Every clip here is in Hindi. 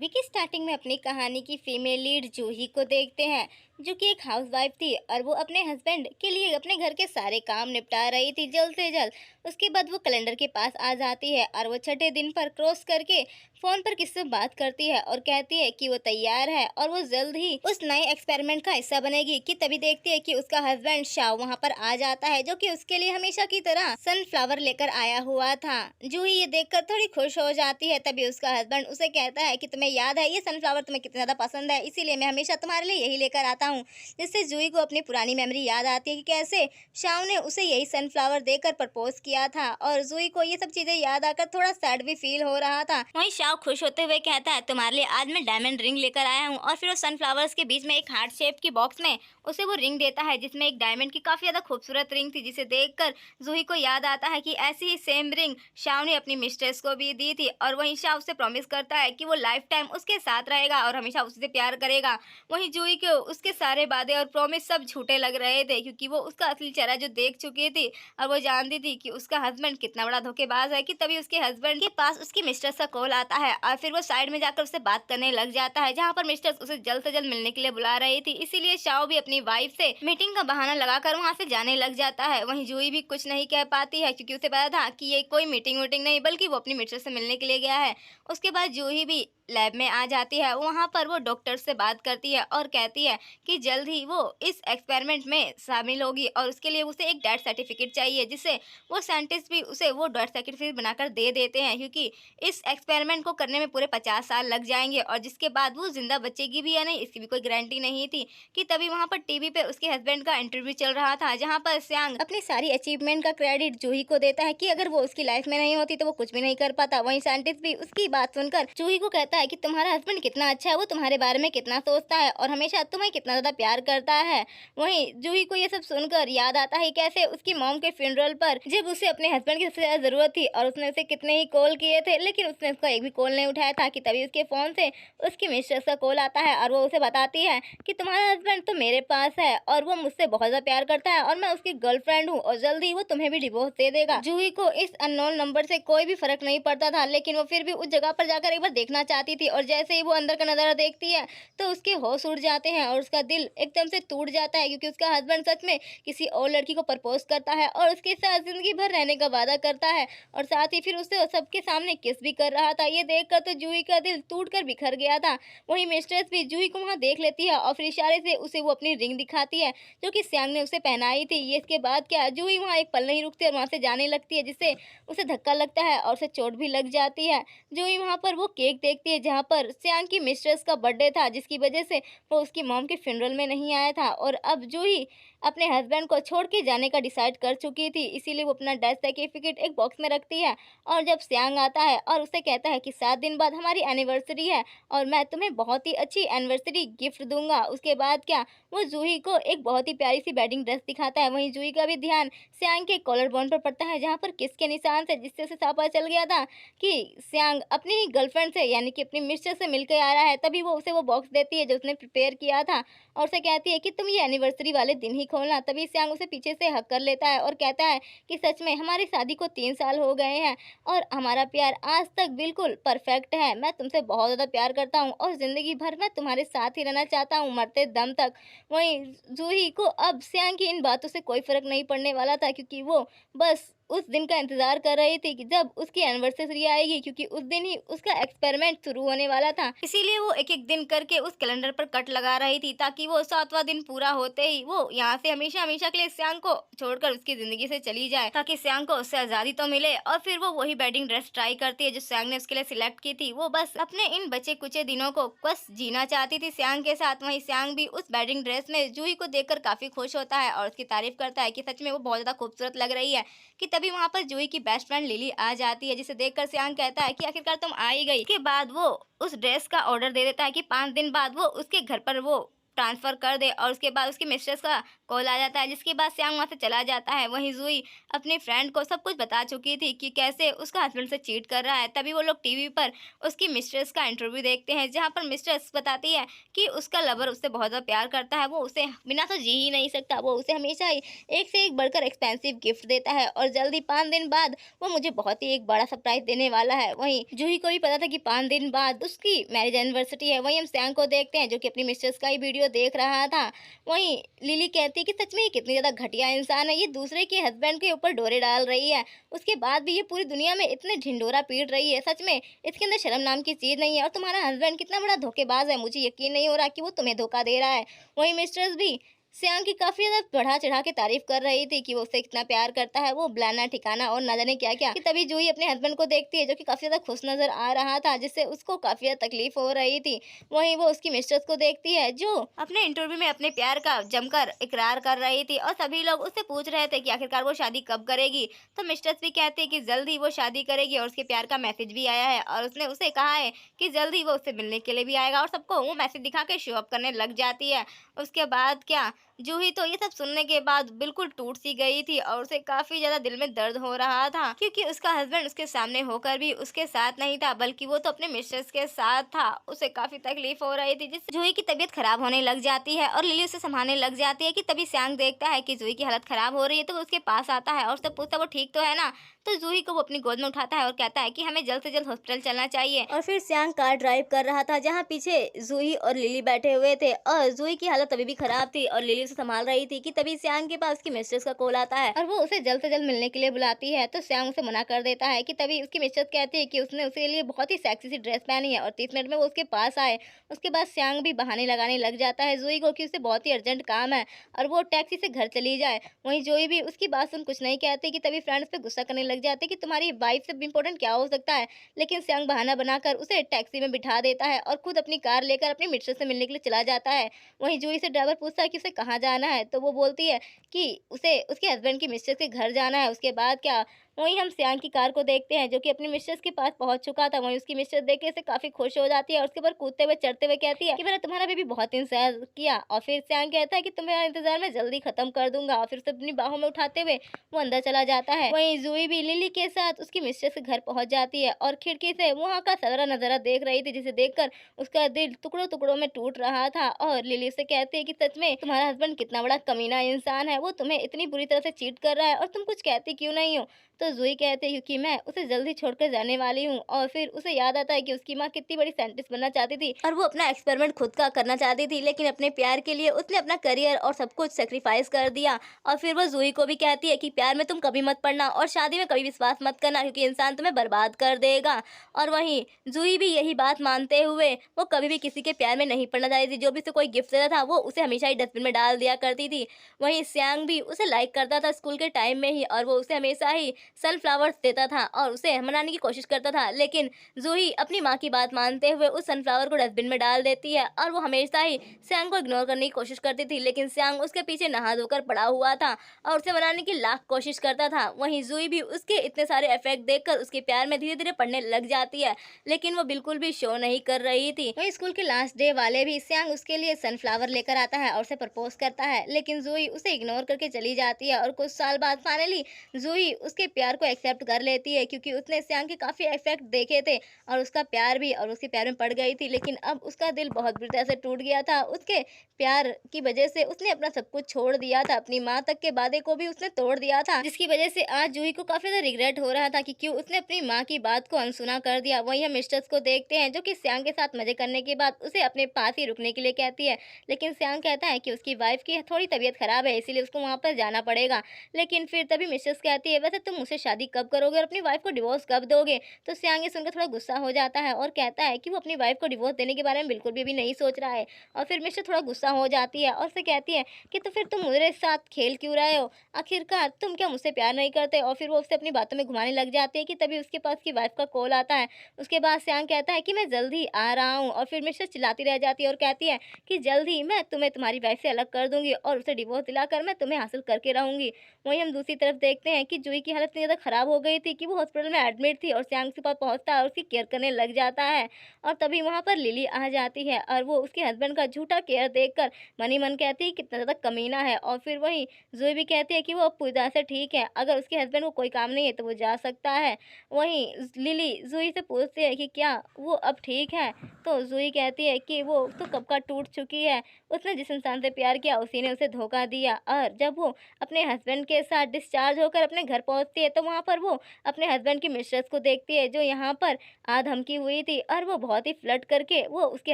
विकी स्टार्टिंग में अपनी कहानी की फीमेल लीड जूही को देखते हैं, जो कि एक हाउसवाइफ थी और वो अपने हस्बैंड के लिए अपने घर के सारे काम निपटा रही थी जल्द से जल्द। उसके बाद वो कैलेंडर के पास आ जाती है और वो छठे दिन पर क्रॉस करके फोन पर किससे बात करती है और कहती है कि वो तैयार है और वो जल्द ही उस नए एक्सपेरिमेंट का हिस्सा बनेगी। कि तभी देखती है कि उसका हस्बैंड शाव वहाँ पर आ जाता है, जो कि उसके लिए हमेशा की तरह सनफ्लावर लेकर आया हुआ था। जूही ये देखकर थोड़ी खुश हो जाती है। तभी उसका हस्बैंड उसे कहता है कि तुम्हें याद है ये सनफ्लावर तुम्हें कितना ज्यादा पसंद है, इसीलिए मैं हमेशा तुम्हारे लिए यही लेकर आता हूँ। जिससे जूही को अपनी पुरानी मेमोरी याद आती है कि कैसे शाव ने उसे यही सनफ्लावर देकर प्रपोज किया था। और जूही को ये सब चीजें याद आकर थोड़ा सैड भी फील हो रहा था। वहीं शाव खुश होते हुए कहता है तुम्हारे लिए आज मैं डायमंड रिंग लेकर आया हूँ। और फिर वो सनफ्लावर्स के बीच में एक हार्ट शेप की बॉक्स में उसे वो रिंग देता है, जिसमें एक डायमंड की काफी ज्यादा खूबसूरत रिंग थी, जिसे देखकर जूही को याद आता है कि ऐसी ही सेम रिंग शाव ने अपनी मिस्ट्रेस को भी दी थी। और वहीं शाव उसे प्रॉमिस करता है कि वो लाइफ टाइम उसके साथ रहेगा और हमेशा उससे प्यार करेगा। वहीं जूही को उसके सारे वादे और प्रॉमिस सब झूठे लग रहे थे, क्योंकि वो उसका असली चेहरा जो देख चुकी थी और वो जानती थी कि उसका हस्बैंड कितना बड़ा धोखेबाज है। कि तभी उसके हस्बैंड के पास उसकी मिस्ट्रेस का कॉल आता है और फिर वो साइड में जाकर उससे बात करने लग जाता है, जहाँ पर मिस्ट्रेस उसे जल्द से जल्द मिलने के लिए बुला रही थी। इसीलिए शाव भी अपनी वाइफ से मीटिंग का बहाना लगाकर वहाँ से जाने लग जाता है। वहीं जूही भी कुछ नहीं कह पाती है, क्योंकि उसे पता था कि ये कोई मीटिंग वीटिंग नहीं, बल्कि वो अपनी मिस्ट्रेस से मिलने के लिए गया है। उसके बाद जूही भी लैब में आ जाती है। वहाँ पर वो डॉक्टर से बात करती है और कहती है कि जल्द ही वो इस एक्सपेरिमेंट में शामिल होगी और उसके लिए उसे एक डेथ सर्टिफिकेट चाहिए, जिससे वो साइंटिस्ट भी उसे वो डेथ सर्टिफिकेट बनाकर दे देते हैं, क्योंकि इस एक्सपेरिमेंट को करने में पूरे 50 साल लग जाएंगे और जिसके बाद वो जिंदा बचेगी भी या नहीं इसकी भी कोई गारंटी नहीं थी। कि तभी वहाँ पर टीवी पे उसके हस्बैंड का इंटरव्यू चल रहा था, जहाँ पर स्यांग अपनी सारी अचीवमेंट का क्रेडिट जूही को देता है कि अगर वो उसकी लाइफ में नहीं होती तो वो कुछ भी नहीं कर पाता। वहीं साइंटिस्ट भी उसकी बात सुनकर जूही को कहता है कि तुम्हारा हस्बैंड कितना अच्छा है, वो तुम्हारे बारे में कितना सोचता है और हमेशा तुम्हें कितना ज्यादा प्यार करता है। वहीं जूही को ये सब सुनकर याद आता है कैसे उसकी मॉम के फ्यूनरल पर जब उसे अपने हस्बैंड की सबसे ज्यादा जरूरत थी और उसने उसे कितने ही कॉल किए थे, लेकिन उसने उसका एक भी कॉल नहीं उठाया था। कि तभी उसके फोन से उसकी मिस्ट्रेस का कॉल आता है और वो उसे बताती है कि तुम्हारा हस्बैंड तो मेरे पास है और वो मुझसे बहुत ज्यादा प्यार करता है और मैं उसकी गर्लफ्रेंड हूँ और जल्दी वो तुम्हें भी डिवोर्स दे देगा। जूही को इस अननोन नंबर से कोई भी फर्क नहीं पड़ता था, लेकिन वो फिर भी उस जगह पर जाकर एक बार देखना चाहती थी। और जैसे ही वो अंदर का नजारा देखती है तो उसके होश उड़ जाते हैं और उसका दिल एकदम से टूट जाता है, क्योंकि उसका हस्बैंड सच में किसी और लड़की को प्रपोज करता है और उसके साथ जिंदगी भर रहने का वादा करता है और साथ ही फिर उसे सबके सामने किस भी कर रहा था। ये देखकर तो जूही का दिल टूट कर बिखर गया था। वहीं मिस्ट्रेस भी जूही को वहां देख लेती है और फिर इशारे से उसे वो अपनी रिंग दिखाती है, जो कि स्यांग ने उसे पहनाई थी। ये इसके बाद क्या जूही वहाँ एक पल नहीं रुकती और वहां से जाने लगती है, जिससे उसे धक्का लगता है और उसे चोट भी लग जाती है। जूही वहां पर वो केक देखती है जहाँ पर स्यांग की मिस्ट्रेस का बर्थडे था, जिसकी वजह से वो उसकी मॉम के फ्यूनरल में नहीं आया था। और अब जूही अपने हस्बैंड को छोड़ के जाने का डिसाइड कर चुकी थी, इसीलिए वो अपना डेथ सर्टिफिकेट एक बॉक्स में रखती है। और जब स्यांग आता है और उसे कहता है कि 7 दिन बाद हमारी एनिवर्सरी है और मैं तुम्हें बहुत ही अच्छी एनिवर्सरी गिफ्ट दूंगा, उसके बाद क्या वो जूही को एक बहुत ही प्यारी सी वेडिंग ड्रेस दिखाता है। वहीं जूही का भी ध्यान स्यांग के कॉलर बोन पर पड़ता है, जहाँ पर किस के निशान थे, जिससे उसे पता चल गया था कि स्यांग अपनी ही गर्लफ्रेंड से यानी कि अपनी मिस्टर से मिलकर आ रहा है। तभी वो उसे वो बॉक्स देती है जो उसने प्रिपेयर किया था और उसे कहती है कि तुम ये एनिवर्सरी वाले दिन ही खोलना। तभी स्यांग उसे पीछे से हक कर लेता है और कहता है कि सच में हमारी शादी को 3 साल हो गए हैं और हमारा प्यार आज तक बिल्कुल परफेक्ट है। मैं तुमसे बहुत ज़्यादा प्यार करता हूँ और ज़िंदगी भर मैं तुम्हारे साथ ही रहना चाहता हूँ, मरते दम तक। वहीं जूही को अब स्यांग की इन बातों से कोई फर्क नहीं पड़ने वाला था, क्योंकि वो बस उस दिन का इंतजार कर रही थी कि जब उसकी एनिवर्सरी आएगी, क्योंकि उस दिन ही उसका एक्सपेरिमेंट शुरू होने वाला था। इसीलिए वो एक एक दिन करके उस कैलेंडर पर कट लगा रही थी, ताकि वो 7वां दिन पूरा होते ही वो यहाँ से हमेशा हमेशा के लिए स्यांग को छोड़कर उसकी जिंदगी से चली जाए, ताकि स्यांग को उससे आजादी तो मिले। और फिर वो वही वेडिंग ड्रेस ट्राई करती है जो स्यांग ने उसके लिए सिलेक्ट की थी। वो बस अपने इन बचे कुचे दिनों को बस जीना चाहती थी स्यांग के साथ। वहीं स्यांग भी उस वेडिंग ड्रेस में जूही को देखकर काफी खुश होता है और उसकी तारीफ करता है कि सच में वो बहुत ज्यादा खूबसूरत लग रही है। कि तभी वहाँ पर जूही की बेस्ट फ्रेंड लिली आ जाती है, जिसे देखकर स्यांग कहता है कि आखिरकार तुम आ ही गई। इसके बाद वो उस ड्रेस का ऑर्डर दे देता है कि 5 दिन बाद वो उसके घर पर वो ट्रांसफ़र कर दे और उसके बाद उसकी मिस्ट्रेस का कॉल आ जाता है, जिसके बाद श्याम वहाँ से चला जाता है। वहीं ज़ूही अपनी फ्रेंड को सब कुछ बता चुकी थी कि कैसे उसका हस्बैंड से चीट कर रहा है। तभी वो लोग टीवी पर उसकी मिस्ट्रेस का इंटरव्यू देखते हैं, जहाँ पर मिस्ट्रेस बताती है कि उसका लवर उससे बहुत ज़्यादा प्यार करता है, वो उसे बिना तो जी ही नहीं सकता, वो उसे हमेशा ही एक से एक बढ़कर एक्सपेंसिव गिफ्ट देता है और जल्द ही 5 दिन बाद वो मुझे बहुत ही एक बड़ा सरप्राइज़ देने वाला है। वहीं जूही को भी पता था कि 5 दिन बाद उसकी मैरिज एनिवर्सरी है। वहीं हम सैंग को देखते हैं जो कि अपनी मिस्ट्रेस का ही वीडियो देख रहा था। वहीं लिली कहती है कि सच में ये कितनी ज़्यादा घटिया इंसान है, ये दूसरे के हस्बैंड के ऊपर डोरे डाल रही है, उसके बाद भी ये पूरी दुनिया में इतने ढिंढोरा पीट रही है, सच में इसके अंदर शर्म नाम की चीज़ नहीं है और तुम्हारा हस्बैंड कितना बड़ा धोखेबाज है, मुझे यकीन नहीं हो रहा कि वो तुम्हें धोखा दे रहा है। वहीं मिस्ट्रेस भी श्याम की काफ़ी ज़्यादा बढ़ा-चढ़ा के तारीफ़ कर रही थी कि वो उससे कितना प्यार करता है, वो बुलाना ठिकाना और ना जाने क्या-क्या। कि तभी जूही अपने हस्बैंड को देखती है जो कि काफ़ी ज़्यादा खुश नज़र आ रहा था, जिससे उसको काफ़ी ज़्यादा तकलीफ़ हो रही थी। वहीं वो उसकी मिस्ट्रेस को देखती है जो अपने इंटरव्यू में अपने प्यार का जमकर इकरार कर रही थी और सभी लोग उससे पूछ रहे थे कि आखिरकार वो शादी कब करेगी। तो मिस्ट्रेस भी कहती है कि जल्द ही वो शादी करेगी और उसके प्यार का मैसेज भी आया है और उसने उसे कहा है कि जल्द ही वो उससे मिलने के लिए भी आएगा और सबको वो मैसेज दिखा के शो ऑफ करने लग जाती है। उसके बाद क्या जूही तो ये सब सुनने के बाद बिल्कुल टूट सी गई थी और उसे काफी ज्यादा दिल में दर्द हो रहा था क्योंकि उसका हस्बैंड उसके सामने होकर भी उसके साथ नहीं था, बल्कि वो तो अपने मिस्ट्रेस के साथ था। उसे काफी तकलीफ हो रही थी, जिससे जूही की तबीयत खराब होने लग जाती है और लिली उसे संभालने लग जाती है। कि तभी सैंग देखता है कि जूही की हालत खराब हो रही है तो वो उसके पास आता है और उससे पूछता है वो ठीक तो है ना। तो जूही को वो अपनी गोद में उठाता है और कहता है कि हमें जल्द से जल्द हॉस्पिटल चलना चाहिए। और फिर सैंग कार ड्राइव कर रहा था जहाँ पीछे जूही और लिली बैठे हुए थे और जूही की हालत अभी भी खराब थी और लिली उसे संभाल रही थी। कि तभी सैंग के पास उसकी मिस्ट्रेस का कॉल आता है और वो उसे जल्द से जल्द मिलने के लिए बुलाती है। तो सैंग उसे मना कर देता है। कि तभी उसकी मिस्ट्रेस कहती है कि उसने उसके लिए बहुत ही सेक्सी सी ड्रेस पहनी है और 30 मिनट में वो उसके पास आए। उसके बाद सैंग भी बहाने लगाने लग जाता है जूही को कि उसे बहुत ही अर्जेंट काम है और वो टैक्सी से घर चली जाए। वहीं जूही भी उसकी बात सुन कुछ नहीं कहती। कि तभी फ्रेंड्स पे गुस्सा करने लग जाते कि तुम्हारी वाइफ से इम्पोर्टेंट क्या हो सकता है। लेकिन सैंग बहाना बनाकर उसे टैक्सी में बिठा देता है और खुद अपनी कार लेकर अपनी मिस्ट्रेस से मिलने के लिए चला जाता है। वहीं जूही से ड्राइवर पूछता है कि उसे कहाँ जाना है। तो वो बोलती है कि उसे उसके हस्बैंड की मिस्ट्रेस के घर जाना है। उसके बाद क्या वहीं हम सैंग की कार को देखते हैं जो कि अपनी मिस्ट्रेस के पास पहुंच चुका था। वहीं उसकी मिस्ट्रेस देख के इसे काफी खुश हो जाती है और उसके ऊपर कूदते हुए चढ़ते हुए कहती है कि मैंने तुम्हारा बेबी बहुत इंतजार किया। और फिर सैंग कहता है कि तुम्हारा इंतजार मैं जल्दी खत्म कर दूंगा और फिर उसे अपनी बाहों में उठाते हुए वो अंदर चला जाता है। वहीं जूही भी लिली के साथ उसकी मिस्ट्रेस के घर पहुंच जाती है और खिड़की से वहां का सारा नजारा देख रही थी, जिसे देखकर उसका दिल टुकड़ों टुकड़ों में टूट रहा था। और लिली से कहती है कि सच में तुम्हारा हस्बैंड कितना बड़ा कमीना इंसान है, वो तुम्हें इतनी बुरी तरह से चीट कर रहा है और तुम कुछ कहती क्यों नहीं हो। तो जूही कहती है क्योंकि मैं उसे जल्दी छोड़कर जाने वाली हूँ। और फिर उसे याद आता है कि उसकी माँ कितनी बड़ी साइंटिस्ट बनना चाहती थी और वो अपना एक्सपेरिमेंट खुद का करना चाहती थी, लेकिन अपने प्यार के लिए उसने अपना करियर और सब कुछ सेक्रीफाइस कर दिया। और फिर वो जूही को भी कहती है कि प्यार में तुम कभी मत पड़ना और शादी में कभी विश्वास मत करना क्योंकि इंसान तुम्हें बर्बाद कर देगा। और वहीं जूही भी यही बात मानते हुए वो कभी भी किसी के प्यार में नहीं पड़ना चाहती थी। जो भी उसे कोई गिफ्ट देता था वो उसे हमेशा ही डस्टबिन में डाल दिया करती थी। वहीं सैंग भी उसे लाइक करता था स्कूल के टाइम में ही और वो उसे हमेशा ही सनफ्लावर्स देता था और उसे मनाने की कोशिश करता था। लेकिन जूही अपनी माँ की बात मानते हुए उस सनफ्लावर को डस्टबिन में डाल देती है और वो हमेशा ही सैंग को इग्नोर करने की कोशिश करती थी। लेकिन सैंग उसके पीछे नहा धोकर पड़ा हुआ था और उसे मनाने की लाख कोशिश करता था। वहीं जूही भी उसके इतने सारे इफेक्ट देखकर उसके प्यार में धीरे धीरे पड़ने लग जाती है, लेकिन वो बिल्कुल भी शो नहीं कर रही थी। वहीं स्कूल के लास्ट डे वाले भी सैंग उसके लिए सनफ्लावर लेकर आता है और उसे प्रपोज करता है, लेकिन जूही उसे इग्नोर करके चली जाती है। और कुछ साल बाद फाइनली जूही उसके प्यार को एक्सेप्ट कर लेती है क्योंकि उसने सैंग के काफी इफेक्ट देखे थे और उसका प्यार भी और उसके प्यार में पड़ गई थी। लेकिन अब उसका दिल बहुत बुरी तरह से टूट गया था। उसके प्यार की वजह से उसने अपना सब कुछ छोड़ दिया था, अपनी माँ तक के वादे को भी उसने तोड़ दिया था, जिसकी वजह से आज जूही को काफी ज्यादा रिग्रेट हो रहा था कि क्यों उसने अपनी माँ की बात को अनसुना कर दिया। वहीं हम मिस्टर्स को देखते हैं जो कि सैंग के साथ मजे करने के बाद उसे अपने पास ही रुकने के लिए कहती है, लेकिन सैंग कहता है कि उसकी वाइफ की थोड़ी तबीयत खराब है इसीलिए उसको वहाँ पर जाना पड़ेगा। लेकिन फिर तभी मिस्टर्स कहती है वैसे तुम मुझसे शादी कब करोगे और अपनी वाइफ को डिवोर्स कब दोगे। तो सैंग ये सुनकर थोड़ा गुस्सा हो जाता है और कहता है कि वो अपनी वाइफ को डिवोर्स देने के बारे में बिल्कुल भी अभी नहीं सोच रहा है। और फिर मिस्टर थोड़ा गुस्सा हो जाती है और उसे कहती है कि तो फिर तुम मेरे साथ खेल क्यों रहे हो, आखिरकार तुम क्या मुझसे प्यार नहीं करते। और फिर वो उससे अपनी बातों में घुमाने लग जाती है कि तभी उसके पास की वाइफ का कॉल आता है। उसके बाद सैंग कहता है कि मैं जल्दी आ रहा हूँ और फिर मिस्टर चिल्लाती रह जाती है और कहती है कि जल्दी मैं तुम्हें तुम्हारी वाइफ से अलग कर दूंगी और उसे डिवोर्स दिलाकर मैं तुम्हें हासिल करके रहूंगी। वहीं हम दूसरी तरफ देखते हैं कि जूही की हालत इतनी ज़्यादा ख़राब हो गई थी कि वो हॉस्पिटल में एडमिट थी और सियांग उसके पास पहुँचता है और उसकी केयर करने लग जाता है। और तभी वहाँ पर लिली आ जाती है और वो उसके हस्बैंड का झूठा केयर देखकर मन ही मन कहती है कितना ज़्यादा कमीना है। और फिर वहीं ज़ोई भी कहती है कि वो अब पूरी तरह से ठीक है, अगर उसके हस्बैंड को कोई काम नहीं है तो वो जा सकता है। वहीं लिली ज़ोई से पूछती है कि क्या वो अब ठीक है? तो ज़ोई कहती है कि वो तो कब का टूट चुकी है, उसने जिस इंसान से प्यार किया उसी ने उसे धोखा दिया। और जब वो अपने हस्बैंड के साथ डिस्चार्ज होकर अपने घर पहुँचती है तो वहाँ पर वो अपने हस्बैंड की मिस्ट्रेस को देखती है जो यहाँ पर धमकी हुई थी। और वो बहुत ही फ्लर्ट करके वो उसके